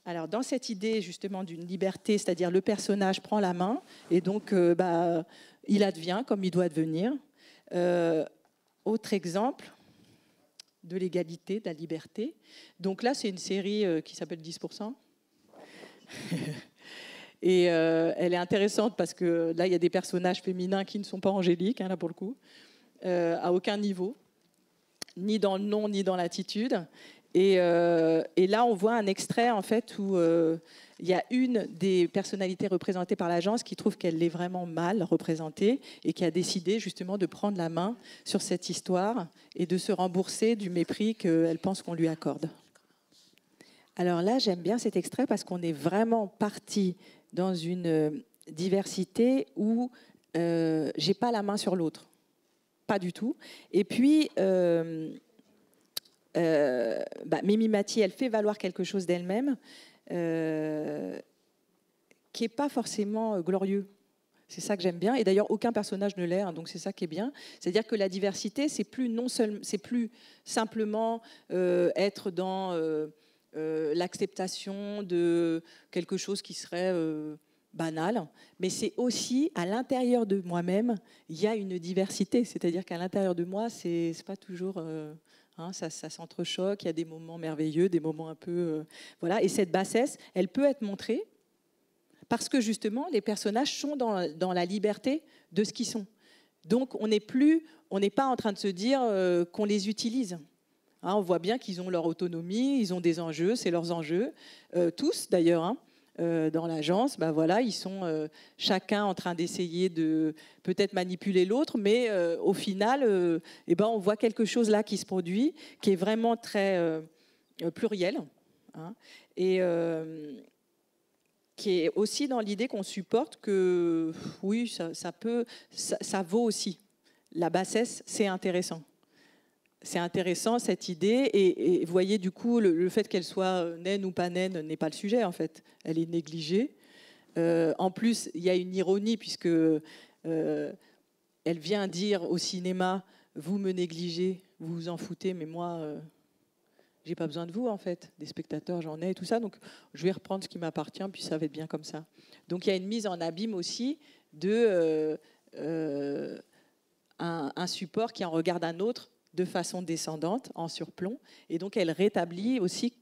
Alors dans cette idée justement d'une liberté, c'est-à-dire le personnage prend la main et donc il advient comme il doit devenir. Autre exemple de l'égalité, de la liberté. Donc là c'est une série qui s'appelle 10%. Et elle est intéressante parce que là il y a des personnages féminins qui ne sont pas angéliques, là pour le coup, à aucun niveau. Ni dans le nom, ni dans l'attitude. Et là, on voit un extrait, en fait, où il y a une des personnalités représentées par l'agence qui trouve qu'elle est vraiment mal représentée et qui a décidé, justement, de prendre la main sur cette histoire et de se rembourser du mépris qu'elle pense qu'on lui accorde. Alors là, j'aime bien cet extrait parce qu'on est vraiment parti dans une diversité où j'ai pas la main sur l'autre. Pas du tout. Et puis, Mimi Mati, elle fait valoir quelque chose d'elle-même qui n'est pas forcément glorieux. C'est ça que j'aime bien. Et d'ailleurs, aucun personnage ne l'est, hein, donc c'est ça qui est bien. C'est-à-dire que la diversité, c'est plus simplement être dans l'acceptation de quelque chose qui serait banal, mais c'est aussi à l'intérieur de moi-même, il y a une diversité. C'est-à-dire qu'à l'intérieur de moi, c'est pas toujours Hein, ça s'entrechoque, il y a des moments merveilleux, des moments un peu... voilà. Et cette bassesse, elle peut être montrée parce que justement, les personnages sont dans la liberté de ce qu'ils sont. Donc, on n'est pas en train de se dire qu'on les utilise. Hein, on voit bien qu'ils ont leur autonomie, ils ont des enjeux, c'est leurs enjeux. Tous, d'ailleurs, hein, dans l'agence, ben voilà, ils sont chacun en train d'essayer de peut-être manipuler l'autre, mais au final, eh ben, on voit quelque chose là qui se produit, qui est vraiment très pluriel, hein, et qui est aussi dans l'idée qu'on supporte que, oui, ça vaut aussi. La bassesse, c'est intéressant. C'est intéressant, cette idée. Et vous voyez, du coup, le fait qu'elle soit naine ou pas naine n'est pas le sujet, en fait. Elle est négligée. En plus, il y a une ironie, puisque elle vient dire au cinéma, vous me négligez, vous vous en foutez, mais moi... j'ai pas besoin de vous, en fait. Des spectateurs, j'en ai et tout ça. Donc, je vais reprendre ce qui m'appartient, puis ça va être bien comme ça. Donc, il y a une mise en abîme aussi de un support qui en regarde un autre de façon descendante, en surplomb. Et donc, elle rétablit aussi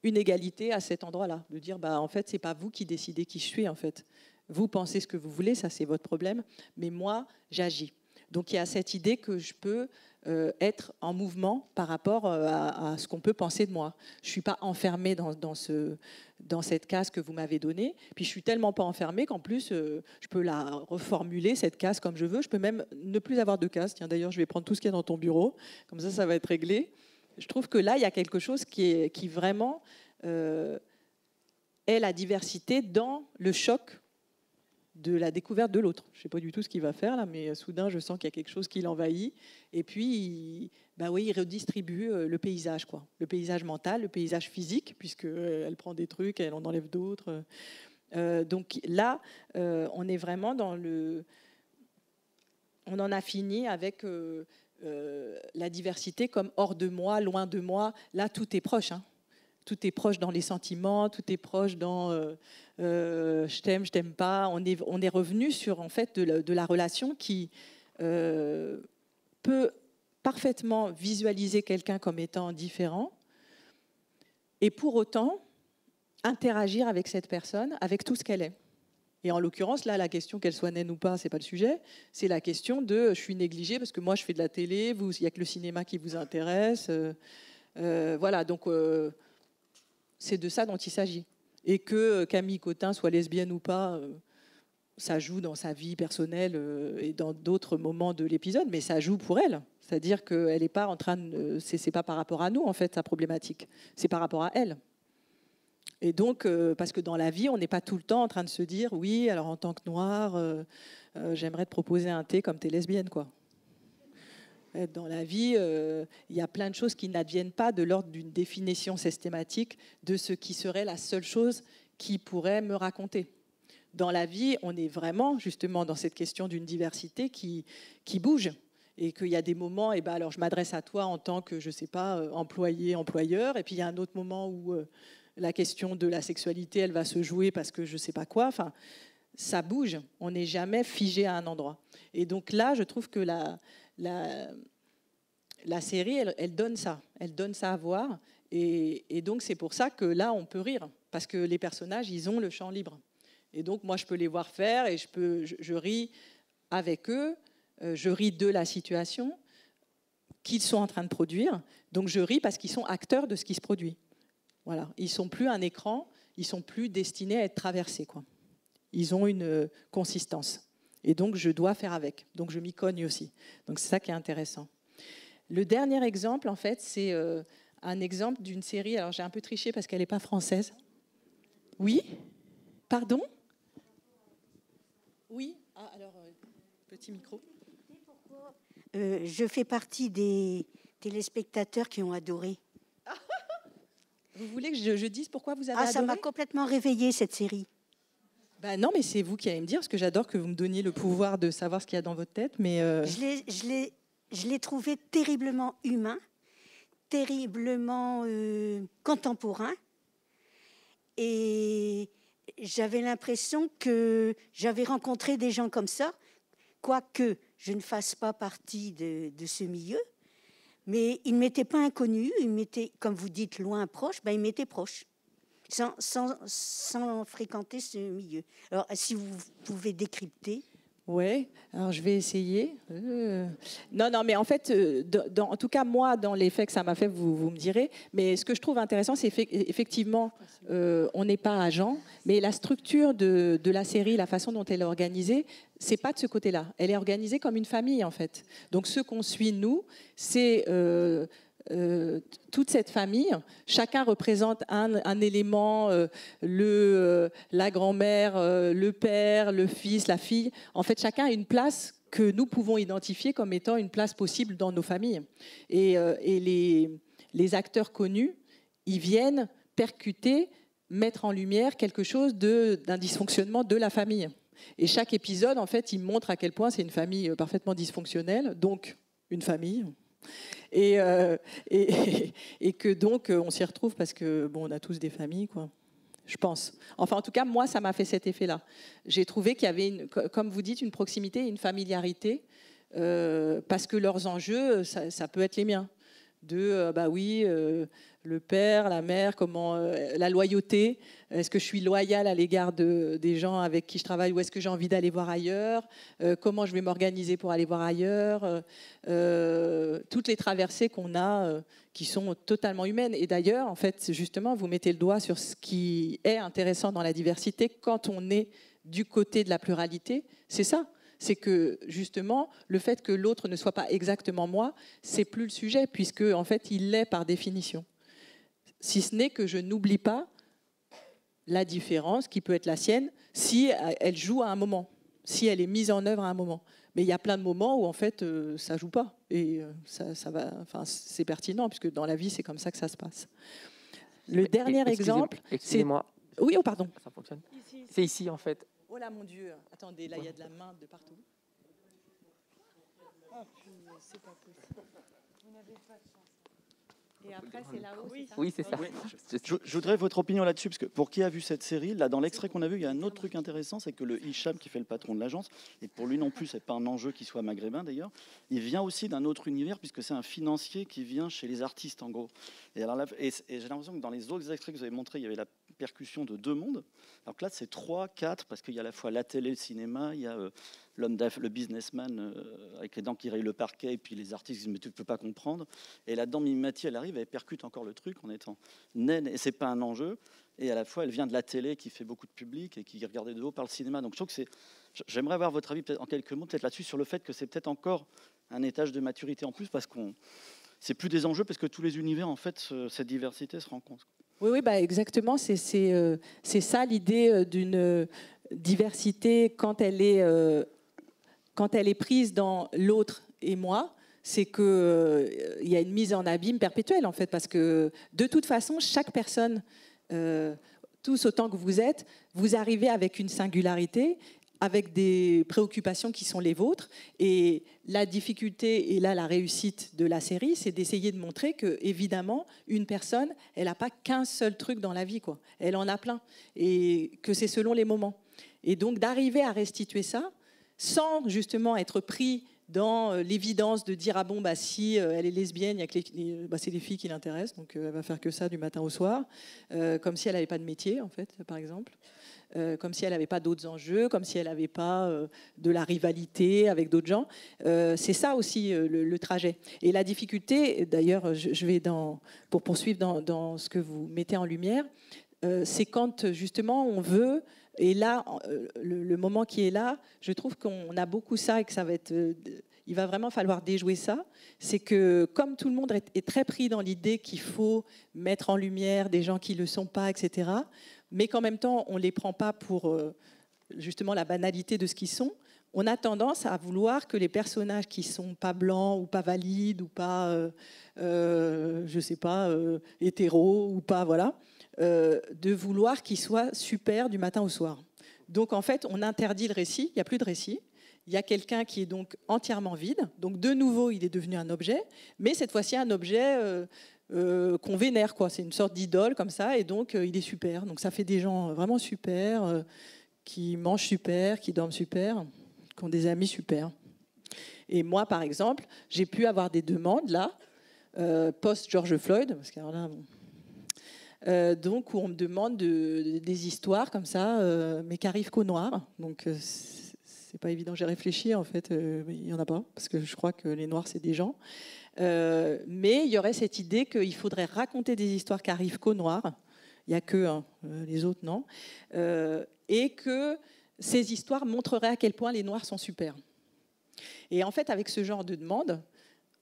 une égalité à cet endroit-là. De dire, bah, en fait, c'est pas vous qui décidez qui je suis, en fait. Vous pensez ce que vous voulez, ça, c'est votre problème. Mais moi, j'agis. Donc, il y a cette idée que je peux... être en mouvement par rapport à ce qu'on peut penser de moi. Je ne suis pas enfermée dans cette case que vous m'avez donnée. Puis je ne suis tellement pas enfermée qu'en plus, je peux la reformuler, cette case, comme je veux. Je peux même ne plus avoir de case. Tiens, d'ailleurs, je vais prendre tout ce qu'il y a dans ton bureau. Comme ça va être réglé. Je trouve que là, il y a quelque chose qui vraiment est la diversité dans le choc de la découverte de l'autre. Je ne sais pas du tout ce qu'il va faire là, mais soudain, je sens qu'il y a quelque chose qui l'envahit. Et puis, il redistribue le paysage, quoi. Le paysage mental, le paysage physique, puisqu'elle prend des trucs, elle en enlève d'autres. Donc là, on est vraiment dans le... On en a fini avec la diversité comme hors de moi, loin de moi. Là, tout est proche, hein. Tout est proche dans les sentiments, tout est proche dans je t'aime pas. On est revenu sur en fait de la relation qui peut parfaitement visualiser quelqu'un comme étant différent et pour autant interagir avec cette personne, avec tout ce qu'elle est. Et en l'occurrence, là, la question qu'elle soit naine ou pas, c'est pas le sujet. C'est la question de je suis négligée parce que moi je fais de la télé, il n'y a que le cinéma qui vous intéresse. Voilà, donc c'est de ça dont il s'agit. Et que Camille Cotin soit lesbienne ou pas, ça joue dans sa vie personnelle et dans d'autres moments de l'épisode, mais ça joue pour elle. C'est-à-dire qu'elle n'est pas en train de... C'est pas par rapport à nous, en fait, sa problématique. C'est par rapport à elle. Et donc, parce que dans la vie, on n'est pas tout le temps en train de se dire, oui, alors en tant que noire, j'aimerais te proposer un thé comme t'es lesbienne, quoi. Dans la vie, il y a plein de choses qui n'adviennent pas de l'ordre d'une définition systématique de ce qui serait la seule chose qui pourrait me raconter. Dans la vie, on est vraiment justement dans cette question d'une diversité qui bouge et qu'il y a des moments, et ben alors je m'adresse à toi en tant que, je sais pas, employé, employeur, et puis il y a un autre moment où la question de la sexualité, elle va se jouer parce que je sais pas quoi. Enfin, ça bouge. On n'est jamais figé à un endroit. Et donc là, je trouve que la série, elle donne ça. Elle donne ça à voir. Et donc, c'est pour ça que là, on peut rire. Parce que les personnages, ils ont le champ libre. Et donc, moi, je peux les voir faire et je ris avec eux. Je ris de la situation qu'ils sont en train de produire. Donc, je ris parce qu'ils sont acteurs de ce qui se produit. Voilà. Ils ne sont plus un écran. Ils ne sont plus destinés à être traversés, quoi. Ils ont une consistance. Et donc, je dois faire avec. Donc, je m'y cogne aussi. Donc, c'est ça qui est intéressant. Le dernier exemple, en fait, c'est un exemple d'une série. Alors, j'ai un peu triché parce qu'elle n'est pas française. Oui ? Pardon ? Oui ? Ah, alors, petit micro. Je fais partie des téléspectateurs qui ont adoré. Vous voulez que je dise pourquoi vous avez adoré ? Ça m'a complètement réveillée, cette série. Ben non, mais c'est vous qui allez me dire, parce que j'adore que vous me donniez le pouvoir de savoir ce qu'il y a dans votre tête. Mais Je l'ai trouvé terriblement humain, terriblement contemporain. Et j'avais l'impression que j'avais rencontré des gens comme ça, quoique je ne fasse pas partie de ce milieu. Mais il ne m'était pas inconnu, il m'était, comme vous dites, loin, proche, ben, il m'était proche, sans fréquenter ce milieu. Alors, si vous pouvez décrypter. Oui, alors je vais essayer. Non, mais en fait, en tout cas, moi, dans l'effet que ça m'a fait, vous me direz. Mais ce que je trouve intéressant, c'est effectivement, on n'est pas agent, mais la structure de la série, la façon dont elle est organisée, c'est pas de ce côté-là. Elle est organisée comme une famille, en fait. Donc, ce qu'on suit, nous, c'est... toute cette famille, chacun représente un élément, la grand-mère, le père, le fils, la fille. En fait, chacun a une place que nous pouvons identifier comme étant une place possible dans nos familles. Et les acteurs connus, ils viennent percuter, mettre en lumière quelque chose d'un dysfonctionnement de la famille. Et chaque épisode, en fait, il montre à quel point c'est une famille parfaitement dysfonctionnelle, donc une famille. Et que donc on s'y retrouve parce que bon, on a tous des familles, quoi. Je pense. Enfin, en tout cas, moi, ça m'a fait cet effet-là. J'ai trouvé qu'il y avait, comme vous dites, une proximité, une familiarité, parce que leurs enjeux, ça peut être les miens. Le père, la mère, la loyauté. Est-ce que je suis loyale à l'égard des gens avec qui je travaille ou est-ce que j'ai envie d'aller voir ailleurs? Comment je vais m'organiser pour aller voir ailleurs? Toutes les traversées qu'on a qui sont totalement humaines. Et d'ailleurs, en fait, justement, vous mettez le doigt sur ce qui est intéressant dans la diversité quand on est du côté de la pluralité. C'est ça. C'est que justement, le fait que l'autre ne soit pas exactement moi, c'est plus le sujet, puisque en fait, il l'est par définition. Si ce n'est que je n'oublie pas la différence qui peut être la sienne si elle joue à un moment, si elle est mise en œuvre à un moment. Mais il y a plein de moments où en fait, ça joue pas, et ça va. Enfin, c'est pertinent puisque dans la vie, c'est comme ça que ça se passe. Le dernier exemple, excusez-moi. Oui, oh pardon. Ça fonctionne. C'est ici en fait. Oh là, mon Dieu. Attendez, là, il y a de la main de partout. Oh, c'est pas possible. Vous n'avez pas de chance. Et après, c'est là-haut, oui, oui, c'est ça. Oui. Je voudrais votre opinion là-dessus, parce que pour qui a vu cette série, là, dans l'extrait qu'on a vu, il y a un autre truc intéressant, c'est que le Hicham, qui fait le patron de l'agence, et pour lui non plus, c'est pas un enjeu qu'il soit maghrébin d'ailleurs, il vient aussi d'un autre univers, puisque c'est un financier qui vient chez les artistes, en gros. Et j'ai l'impression que dans les autres extraits que vous avez montrés, il y avait la percussion de deux mondes. Alors que là, c'est 3, 4, parce qu'il y a à la fois la télé, le cinéma, il y a l'homme d'affaires, le businessman avec les dents qui rayent le parquet, et puis les artistes qui disent mais tu ne peux pas comprendre. Et là-dedans, Mimati, elle arrive, elle percute encore le truc en étant naine, et c'est pas un enjeu. Et à la fois, elle vient de la télé qui fait beaucoup de public et qui regardait de haut par le cinéma. Donc je trouve que j'aimerais avoir votre avis peut-être en quelques mots peut-être là-dessus sur le fait que c'est peut-être encore un étage de maturité en plus, parce qu'on c'est plus des enjeux, parce que tous les univers, en fait, cette diversité se rencontre. Oui, bah exactement. C'est ça l'idée d'une diversité quand elle est prise dans l'autre et moi. C'est qu'il y a une mise en abîme perpétuelle, en fait, parce que de toute façon, chaque personne, tous autant que vous êtes, vous arrivez avec une singularité, avec des préoccupations qui sont les vôtres. Et la difficulté, et là la réussite de la série, c'est d'essayer de montrer que, évidemment, une personne, elle n'a pas qu'un seul truc dans la vie, quoi. Elle en a plein. Et que c'est selon les moments. Et donc d'arriver à restituer ça, sans justement être pris dans l'évidence de dire ah bon bah si elle est lesbienne, il y a que c'est les filles qui l'intéressent, donc elle va faire que ça du matin au soir, comme si elle n'avait pas de métier en fait, par exemple. Comme si elle n'avait pas d'autres enjeux, comme si elle n'avait pas de la rivalité avec d'autres gens. C'est ça aussi le trajet. Et la difficulté, d'ailleurs, je vais pour poursuivre dans ce que vous mettez en lumière, c'est quand justement on veut, et là, le moment qui est là, je trouve qu'on a beaucoup ça et que ça va être... il va vraiment falloir déjouer ça. C'est que comme tout le monde est très pris dans l'idée qu'il faut mettre en lumière des gens qui ne le sont pas, etc., mais qu'en même temps, on ne les prend pas pour justement la banalité de ce qu'ils sont, on a tendance à vouloir que les personnages qui ne sont pas blancs ou pas valides ou pas, je ne sais pas, hétéros ou pas, voilà, de vouloir qu'ils soient super du matin au soir. Donc en fait, on interdit le récit, il n'y a plus de récit. Il y a quelqu'un qui est donc entièrement vide. Donc de nouveau, il est devenu un objet, mais cette fois-ci un objet... qu'on vénère, quoi. C'est une sorte d'idole comme ça, et donc il est super. Donc ça fait des gens vraiment super, qui mangent super, qui dorment super, qui ont des amis super. Et moi, par exemple, j'ai pu avoir des demandes là post-George Floyd, parce que alors là, donc où on me demande des histoires comme ça, mais qui arrivent qu'aux Noirs. Donc c'est pas évident. J'ai réfléchi, en fait, il y en a pas, parce que je crois que les Noirs c'est des gens. Mais il y aurait cette idée qu'il faudrait raconter des histoires qui arrivent qu'aux Noirs. Il y a que les autres non, et que ces histoires montreraient à quel point les Noirs sont super. Et en fait, avec ce genre de demande,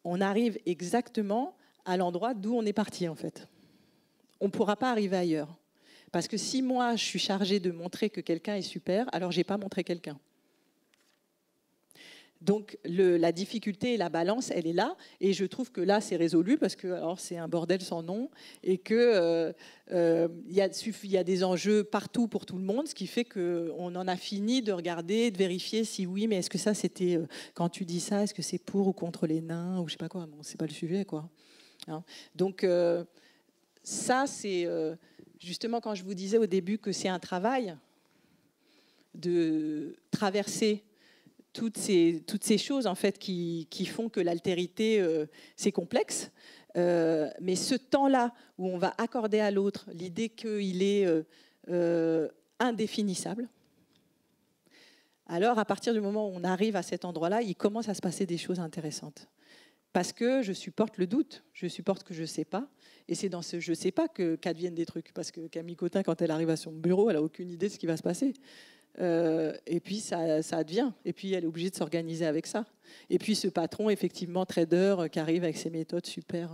on arrive exactement à l'endroit d'où on est parti, en fait. On ne pourra pas arriver ailleurs. Parce que si moi, je suis chargée de montrer que quelqu'un est super, alors je n'ai pas montré quelqu'un. Donc la difficulté et la balance, elle est là. Et je trouve que là, c'est résolu parce que alors, c'est un bordel sans nom et qu'il y a des enjeux partout pour tout le monde, ce qui fait qu'on en a fini de regarder, de vérifier si oui, mais est-ce que ça, c'était, quand tu dis ça, est-ce que c'est pour ou contre les nains ou je sais pas quoi. Bon, c'est pas le sujet, quoi. Hein. Donc ça, c'est justement quand je vous disais au début que c'est un travail de traverser toutes ces choses en fait qui font que l'altérité c'est complexe, mais ce temps-là où on va accorder à l'autre l'idée qu'il est indéfinissable, alors à partir du moment où on arrive à cet endroit-là, il commence à se passer des choses intéressantes. Parce que je supporte le doute, je supporte que je ne sais pas, et c'est dans ce je ne sais pas qu'adviennent des trucs. Parce que Camille Cottin, quand elle arrive à son bureau, elle n'a aucune idée de ce qui va se passer. Et puis ça advient, et puis elle est obligée de s'organiser avec ça. Et puis ce patron, effectivement, trader, qui arrive avec ses méthodes super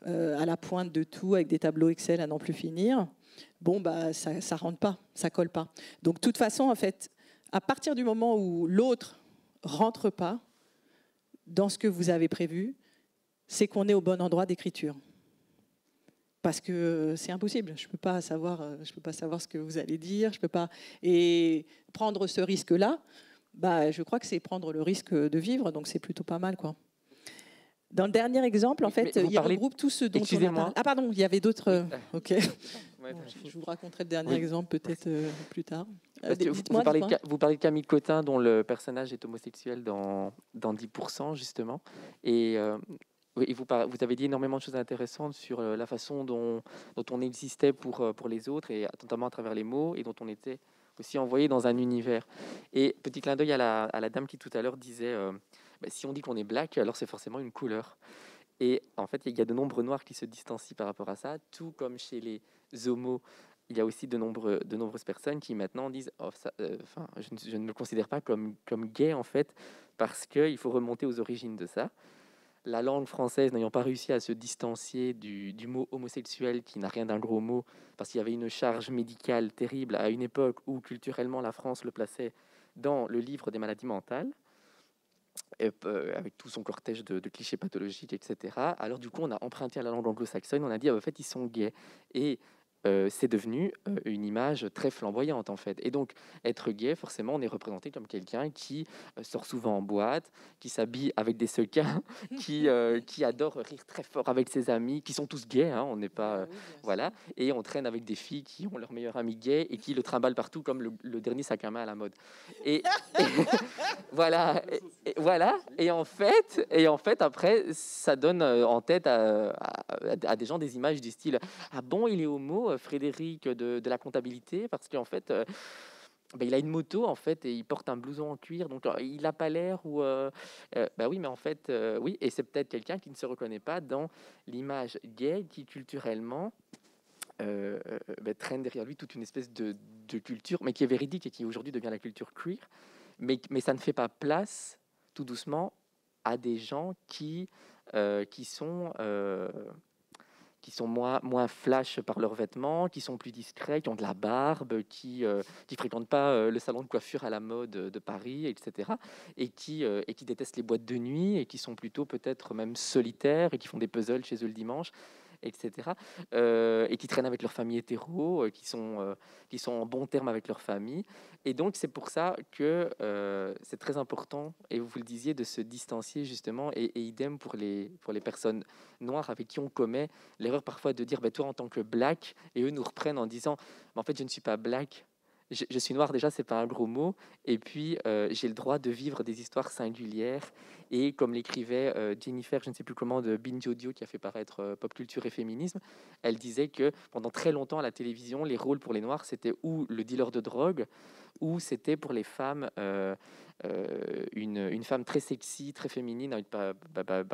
à la pointe de tout, avec des tableaux Excel à n'en plus finir, bon, bah, ça rentre pas, ça colle pas. Donc de toute façon, en fait, à partir du moment où l'autre rentre pas dans ce que vous avez prévu, c'est qu'on est au bon endroit d'écriture. Parce que c'est impossible. Je peux pas savoir ce que vous allez dire. Je peux pas. Et prendre ce risque-là, bah, je crois que c'est prendre le risque de vivre. Donc c'est plutôt pas mal, quoi. Dans le dernier exemple, en fait, il regroupe tout ce dont on a parlé. Ah pardon, il y avait d'autres. Ok. Je vous raconterai le dernier exemple peut-être plus tard. Vous parlez de Camille Cottin, dont le personnage est homosexuel dans 10%, justement. Et vous avez dit énormément de choses intéressantes sur la façon dont on existait pour les autres, et notamment à travers les mots, et dont on était aussi envoyé dans un univers. Et petit clin d'œil à la dame qui tout à l'heure disait si on dit qu'on est black, alors c'est forcément une couleur. Et en fait, il y a de nombreux noirs qui se distancient par rapport à ça, tout comme chez les homos. Il y a aussi de nombreuses personnes qui maintenant disent je ne me considère pas comme gay, en fait, parce qu'il faut remonter aux origines de ça. La langue française n'ayant pas réussi à se distancier du mot homosexuel, qui n'a rien d'un gros mot, parce qu'il y avait une charge médicale terrible à une époque où culturellement la France le plaçait dans le livre des maladies mentales, avec tout son cortège de clichés pathologiques, etc. Alors du coup, on a emprunté à la langue anglo-saxonne, on a dit en fait ils sont gays, et c'est devenu une image très flamboyante, en fait. Et donc, être gay, forcément, on est représenté comme quelqu'un qui sort souvent en boîte, qui s'habille avec des sequins, qui adore rire très fort avec ses amis, qui sont tous gays, hein, on n'est pas... voilà. Et on traîne avec des filles qui ont leur meilleur ami gay et qui le trimballent partout comme le dernier sac à main à la mode. Et voilà. Et en fait, après, ça donne en tête à des gens des images du style « Ah bon, il est homo, Frédéric de la comptabilité, parce qu'en fait il a une moto, en fait, et il porte un blouson en cuir, donc il n'a pas l'air ou oui, mais en fait oui, et c'est peut-être quelqu'un qui ne se reconnaît pas dans l'image gay qui culturellement traîne derrière lui toute une espèce de culture, mais qui est véridique et qui aujourd'hui devient la culture queer, mais ça ne fait pas place tout doucement à des gens qui sont moins flash par leurs vêtements, qui sont plus discrets, qui ont de la barbe, qui fréquentent pas le salon de coiffure à la mode de Paris, etc. Et qui détestent les boîtes de nuit, et qui sont plutôt peut-être même solitaires, et qui font des puzzles chez eux le dimanche, etc. Et qui traînent avec leur famille hétéro, qui sont en bon terme avec leur famille. Et donc, c'est pour ça que c'est très important, et vous le disiez, de se distancier, justement, et idem pour les personnes noires avec qui on commet l'erreur parfois de dire toi, en tant que black, et eux nous reprennent en disant en fait, je ne suis pas black, je suis noire, déjà, c'est pas un gros mot. Et puis, j'ai le droit de vivre des histoires singulières. Et comme l'écrivait Jennifer, je ne sais plus comment, de Binge Audio, qui a fait paraître Pop Culture et Féminisme, elle disait que pendant très longtemps à la télévision, les rôles pour les noirs, c'était ou le dealer de drogue, ou c'était pour les femmes une femme très sexy, très féminine, avec, par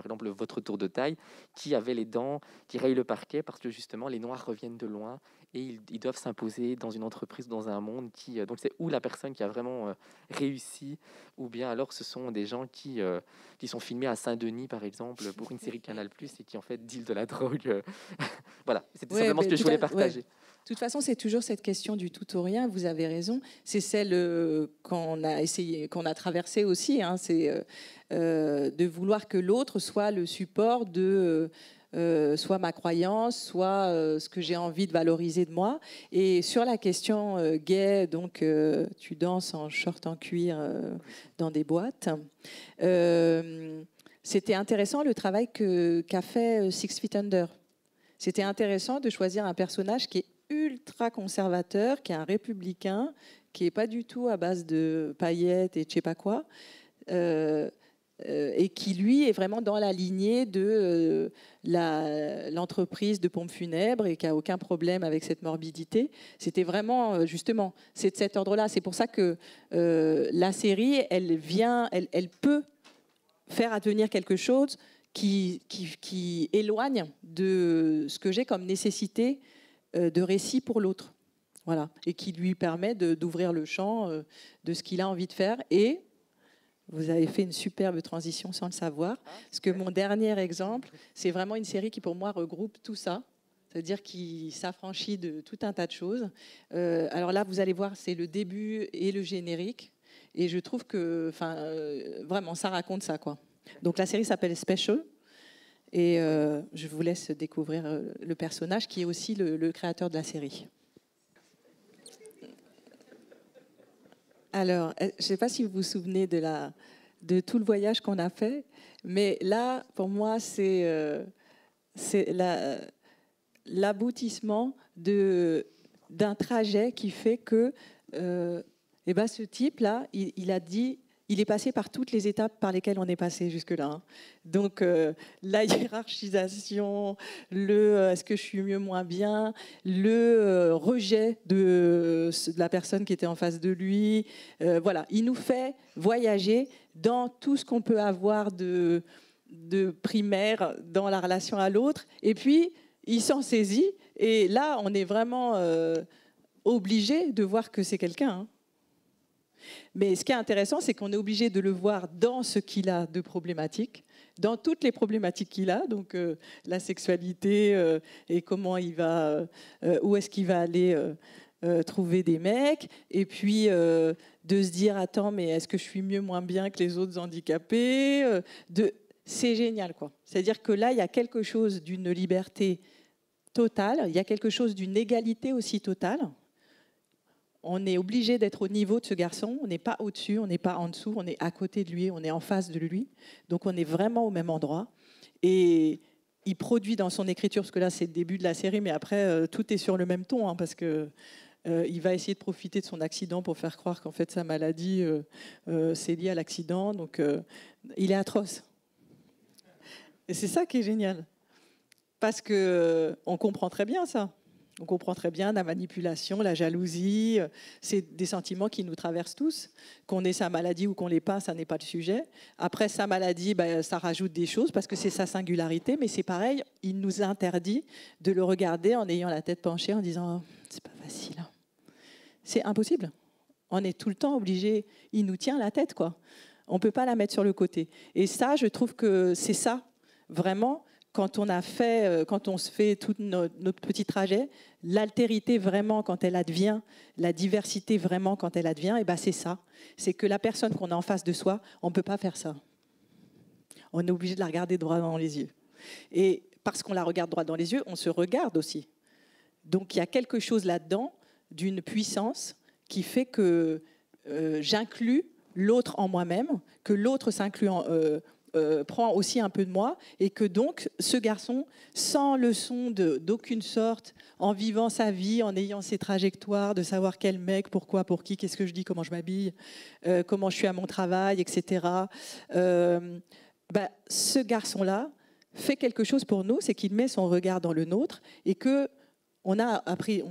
exemple votre tour de taille, qui avait les dents, qui raye le parquet, parce que justement les noirs reviennent de loin et ils doivent s'imposer dans une entreprise, dans un monde qui... donc c'est ou la personne qui a vraiment réussi, ou bien alors ce sont des gens qui sont filmés à Saint-Denis, par exemple, pour une série Canal+, et qui en fait deal de la drogue. Voilà, c'était simplement ce que je voulais partager. Ouais. De toute façon, c'est toujours cette question du tout ou rien. Vous avez raison. C'est celle qu'on a essayé, qu'on a traversée aussi. Hein. C'est de vouloir que l'autre soit le support de soit ma croyance, soit ce que j'ai envie de valoriser de moi. Et sur la question gay, donc tu danses en short en cuir dans des boîtes. C'était intéressant le travail qu'a fait Six Feet Under. C'était intéressant de choisir un personnage qui est ultra conservateur, qui est un républicain, qui n'est pas du tout à base de paillettes et je ne sais pas quoi, et qui, lui, est vraiment dans la lignée de l'entreprise de pompes funèbres et qui n'a aucun problème avec cette morbidité. C'était vraiment, justement, c'est de cet ordre-là. C'est pour ça que la série, elle peut faire advenir quelque chose qui éloigne de ce que j'ai comme nécessité de récit pour l'autre, voilà, et qui lui permet d'ouvrir le champ de ce qu'il a envie de faire. Et vous avez fait une superbe transition sans le savoir, parce que mon dernier exemple, c'est vraiment une série qui pour moi regroupe tout ça, c'est-à-dire qui s'affranchit de tout un tas de choses. Alors là, vous allez voir, c'est le début et le générique, et je trouve que, vraiment, ça raconte ça, quoi. Donc la série s'appelle Special. Et je vous laisse découvrir le personnage qui est aussi le créateur de la série. Alors, je ne sais pas si vous vous souvenez de tout le voyage qu'on a fait, mais là, pour moi, c'est l'aboutissement d'un trajet qui fait que ce type-là, il a dit... Il est passé par toutes les étapes par lesquelles on est passé jusque-là. Hein. Donc, la hiérarchisation, est-ce que je suis mieux, moins bien, le rejet de la personne qui était en face de lui. Voilà, il nous fait voyager dans tout ce qu'on peut avoir de primaire dans la relation à l'autre. Et puis, il s'en saisit. Et là, on est vraiment obligé de voir que c'est quelqu'un. Hein. Mais ce qui est intéressant, c'est qu'on est obligé de le voir dans ce qu'il a de problématiques, dans toutes les problématiques qu'il a, donc la sexualité et comment il va, où est-ce qu'il va aller trouver des mecs, et puis de se dire attends, mais est-ce que je suis mieux, moins bien que les autres handicapés C'est génial, quoi. C'est-à-dire que là, il y a quelque chose d'une liberté totale, il y a quelque chose d'une égalité aussi totale. On est obligé d'être au niveau de ce garçon. On n'est pas au-dessus, on n'est pas en dessous, on est à côté de lui, on est en face de lui. Donc on est vraiment au même endroit. Et il produit dans son écriture, parce que là c'est le début de la série, mais après tout est sur le même ton, hein, parce que il va essayer de profiter de son accident pour faire croire qu'en fait sa maladie c'est lié à l'accident. Donc il est atroce. Et c'est ça qui est génial, parce que on comprend très bien ça. On comprend très bien la manipulation, la jalousie, c'est des sentiments qui nous traversent tous. Qu'on ait sa maladie ou qu'on l'ait pas, ça n'est pas le sujet. Après, sa maladie, ça rajoute des choses parce que c'est sa singularité, mais c'est pareil, il nous interdit de le regarder en ayant la tête penchée, en disant oh, « c'est pas facile hein. ». C'est impossible. On est tout le temps obligé, il nous tient la tête, quoi. On ne peut pas la mettre sur le côté. Et ça, je trouve que c'est ça, vraiment... Quand on se fait tout notre petit trajet, l'altérité vraiment quand elle advient, la diversité vraiment quand elle advient, et c'est ça. C'est que la personne qu'on a en face de soi, on ne peut pas faire ça. On est obligé de la regarder droit dans les yeux. Et parce qu'on la regarde droit dans les yeux, on se regarde aussi. Donc il y a quelque chose là-dedans d'une puissance qui fait que j'inclus l'autre en moi-même, que l'autre s'inclut prend aussi un peu de moi, et que donc ce garçon, sans leçon d'aucune sorte, en vivant sa vie, en ayant ses trajectoires, de savoir quel mec, pourquoi, pour qui, qu'est-ce que je dis, comment je m'habille, comment je suis à mon travail, etc. Ce garçon-là fait quelque chose pour nous, c'est qu'il met son regard dans le nôtre, et que on a appris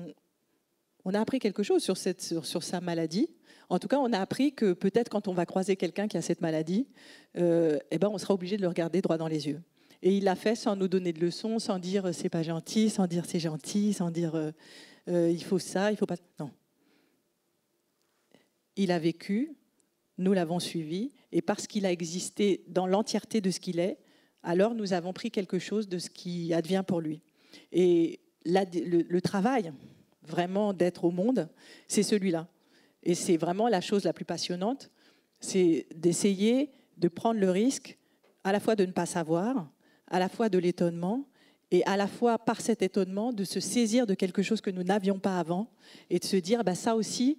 quelque chose sur sa maladie. En tout cas, on a appris que peut-être quand on va croiser quelqu'un qui a cette maladie, on sera obligé de le regarder droit dans les yeux. Et il l'a fait sans nous donner de leçons, sans dire c'est pas gentil, sans dire c'est gentil, sans dire il faut ça, il faut pas. Non. Il a vécu, nous l'avons suivi, et parce qu'il a existé dans l'entièreté de ce qu'il est, alors nous avons pris quelque chose de ce qui advient pour lui. Et là, le travail, vraiment d'être au monde, c'est celui-là. Et c'est vraiment la chose la plus passionnante, c'est d'essayer de prendre le risque à la fois de ne pas savoir, à la fois de l'étonnement, et à la fois par cet étonnement de se saisir de quelque chose que nous n'avions pas avant, et de se dire, ça aussi,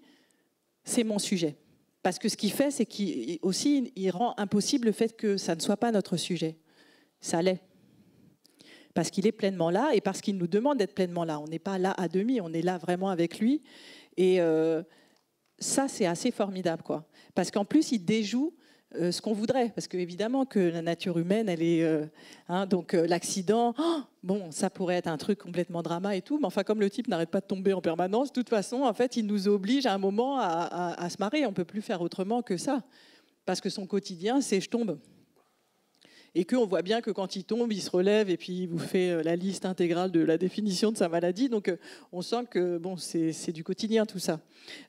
c'est mon sujet. Parce que ce qu'il fait, c'est qu'il rend impossible le fait que ça ne soit pas notre sujet. Ça l'est. Parce qu'il est pleinement là, et parce qu'il nous demande d'être pleinement là. On n'est pas là à demi, on est là vraiment avec lui. Et ça, c'est assez formidable, quoi. Parce qu'en plus, il déjoue ce qu'on voudrait. Parce qu'évidemment que la nature humaine, elle est... donc l'accident, ça pourrait être un truc complètement drama et tout, mais enfin, comme le type n'arrête pas de tomber en permanence, de toute façon, en fait, il nous oblige à un moment à se marrer. On ne peut plus faire autrement que ça. Parce que son quotidien, c'est « je tombe ». Et qu'on voit bien que quand il tombe, il se relève et puis il vous fait la liste intégrale de la définition de sa maladie. Donc on sent que c'est du quotidien tout ça.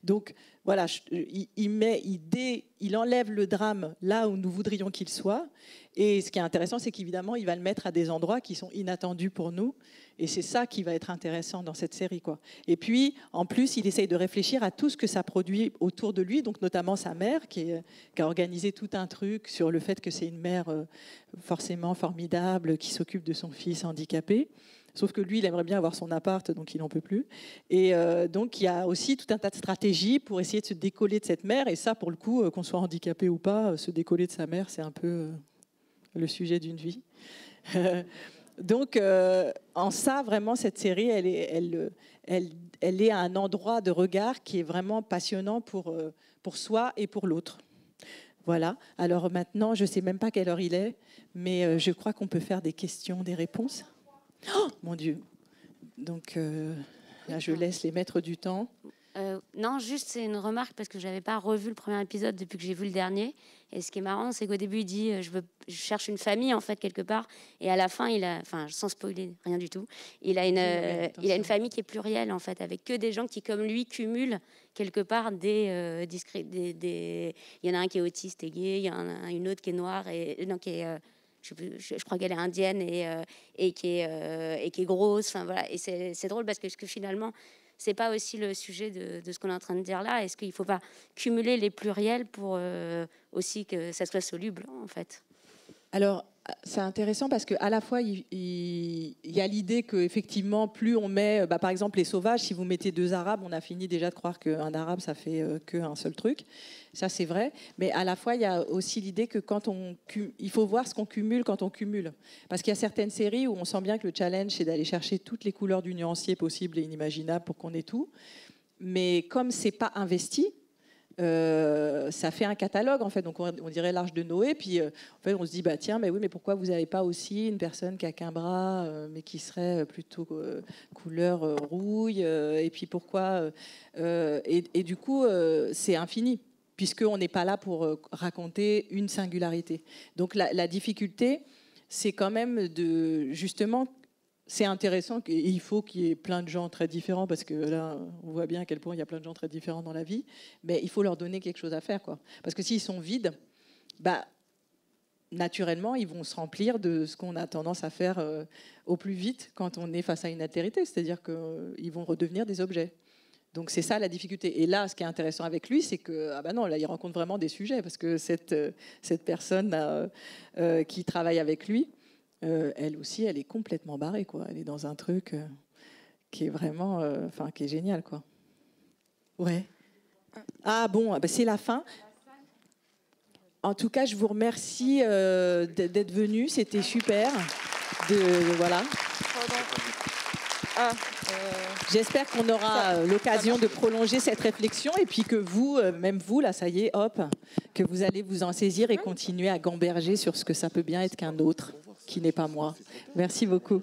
Donc voilà, il enlève le drame là où nous voudrions qu'il soit. Et ce qui est intéressant, c'est qu'évidemment, il va le mettre à des endroits qui sont inattendus pour nous. Et c'est ça qui va être intéressant dans cette série, quoi. Et puis, en plus, il essaye de réfléchir à tout ce que ça produit autour de lui, donc notamment sa mère, qui a organisé tout un truc sur le fait que c'est une mère forcément formidable, qui s'occupe de son fils handicapé. Sauf que lui, il aimerait bien avoir son appart, donc il n'en peut plus. Et donc, il y a aussi tout un tas de stratégies pour essayer de se décoller de cette mère. Et ça, pour le coup, qu'on soit handicapé ou pas, se décoller de sa mère, c'est un peu le sujet d'une vie. Donc, en ça, vraiment, cette série, elle est à un endroit de regard qui est vraiment passionnant pour soi et pour l'autre. Voilà. Alors maintenant, je ne sais même pas quelle heure il est, mais je crois qu'on peut faire des questions, des réponses. Oh, mon Dieu. Donc, là, je laisse les maîtres du temps. Non, juste c'est une remarque parce que je n'avais pas revu le premier épisode depuis que j'ai vu le dernier. Et ce qui est marrant, c'est qu'au début, il dit je cherche une famille en fait quelque part. Et à la fin, sans spoiler rien du tout, il a une famille qui est plurielle en fait, avec que des gens qui, comme lui, cumulent quelque part il y en a un qui est autiste et gay, il y en a une autre qui est noire et non qui est je crois qu'elle est indienne et qui est grosse. Enfin voilà. Et c'est drôle parce que finalement, c'est pas aussi le sujet de ce qu'on est en train de dire là. Est-ce qu'il ne faut pas cumuler les pluriels pour aussi que ça soit soluble, en fait? Alors, c'est intéressant parce qu'à la fois, il y a l'idée qu'effectivement, plus on met, par exemple, les sauvages, si vous mettez 2 arabes, on a fini déjà de croire qu'un arabe, ça fait qu'un seul truc. Ça, c'est vrai. Mais à la fois, il y a aussi l'idée que il faut voir ce qu'on cumule quand on cumule. Parce qu'il y a certaines séries où on sent bien que le challenge, c'est d'aller chercher toutes les couleurs du nuancier possible et inimaginable pour qu'on ait tout. Mais comme c'est pas investi, ça fait un catalogue en fait, donc on dirait l'Arche de Noé, puis en fait on se dit tiens, mais oui, mais pourquoi vous n'avez pas aussi une personne qui a qu'un bras mais qui serait plutôt couleur rouille, et puis pourquoi et du coup c'est infini puisqu'on n'est pas là pour raconter une singularité. Donc la difficulté, c'est quand même justement, c'est intéressant qu'il faut qu'il y ait plein de gens très différents, parce que là, on voit bien à quel point il y a plein de gens très différents dans la vie, mais il faut leur donner quelque chose à faire, quoi. Parce que s'ils sont vides, naturellement, ils vont se remplir de ce qu'on a tendance à faire au plus vite quand on est face à une altérité, c'est-à-dire qu'ils vont redevenir des objets. Donc c'est ça la difficulté. Et là, ce qui est intéressant avec lui, c'est que non, là, il rencontre vraiment des sujets, parce que cette personne qui travaille avec lui, elle aussi, elle est complètement barrée, quoi. Elle est dans un truc qui est vraiment, qui est génial, quoi. Ouais. Ah bon, c'est la fin. En tout cas, je vous remercie d'être venus. C'était super. Voilà. J'espère qu'on aura l'occasion de prolonger cette réflexion et puis que vous, même vous, là, ça y est, hop, que vous allez vous en saisir et continuer à gamberger sur ce que ça peut bien être qu'un autre qui n'est pas moi. Merci beaucoup.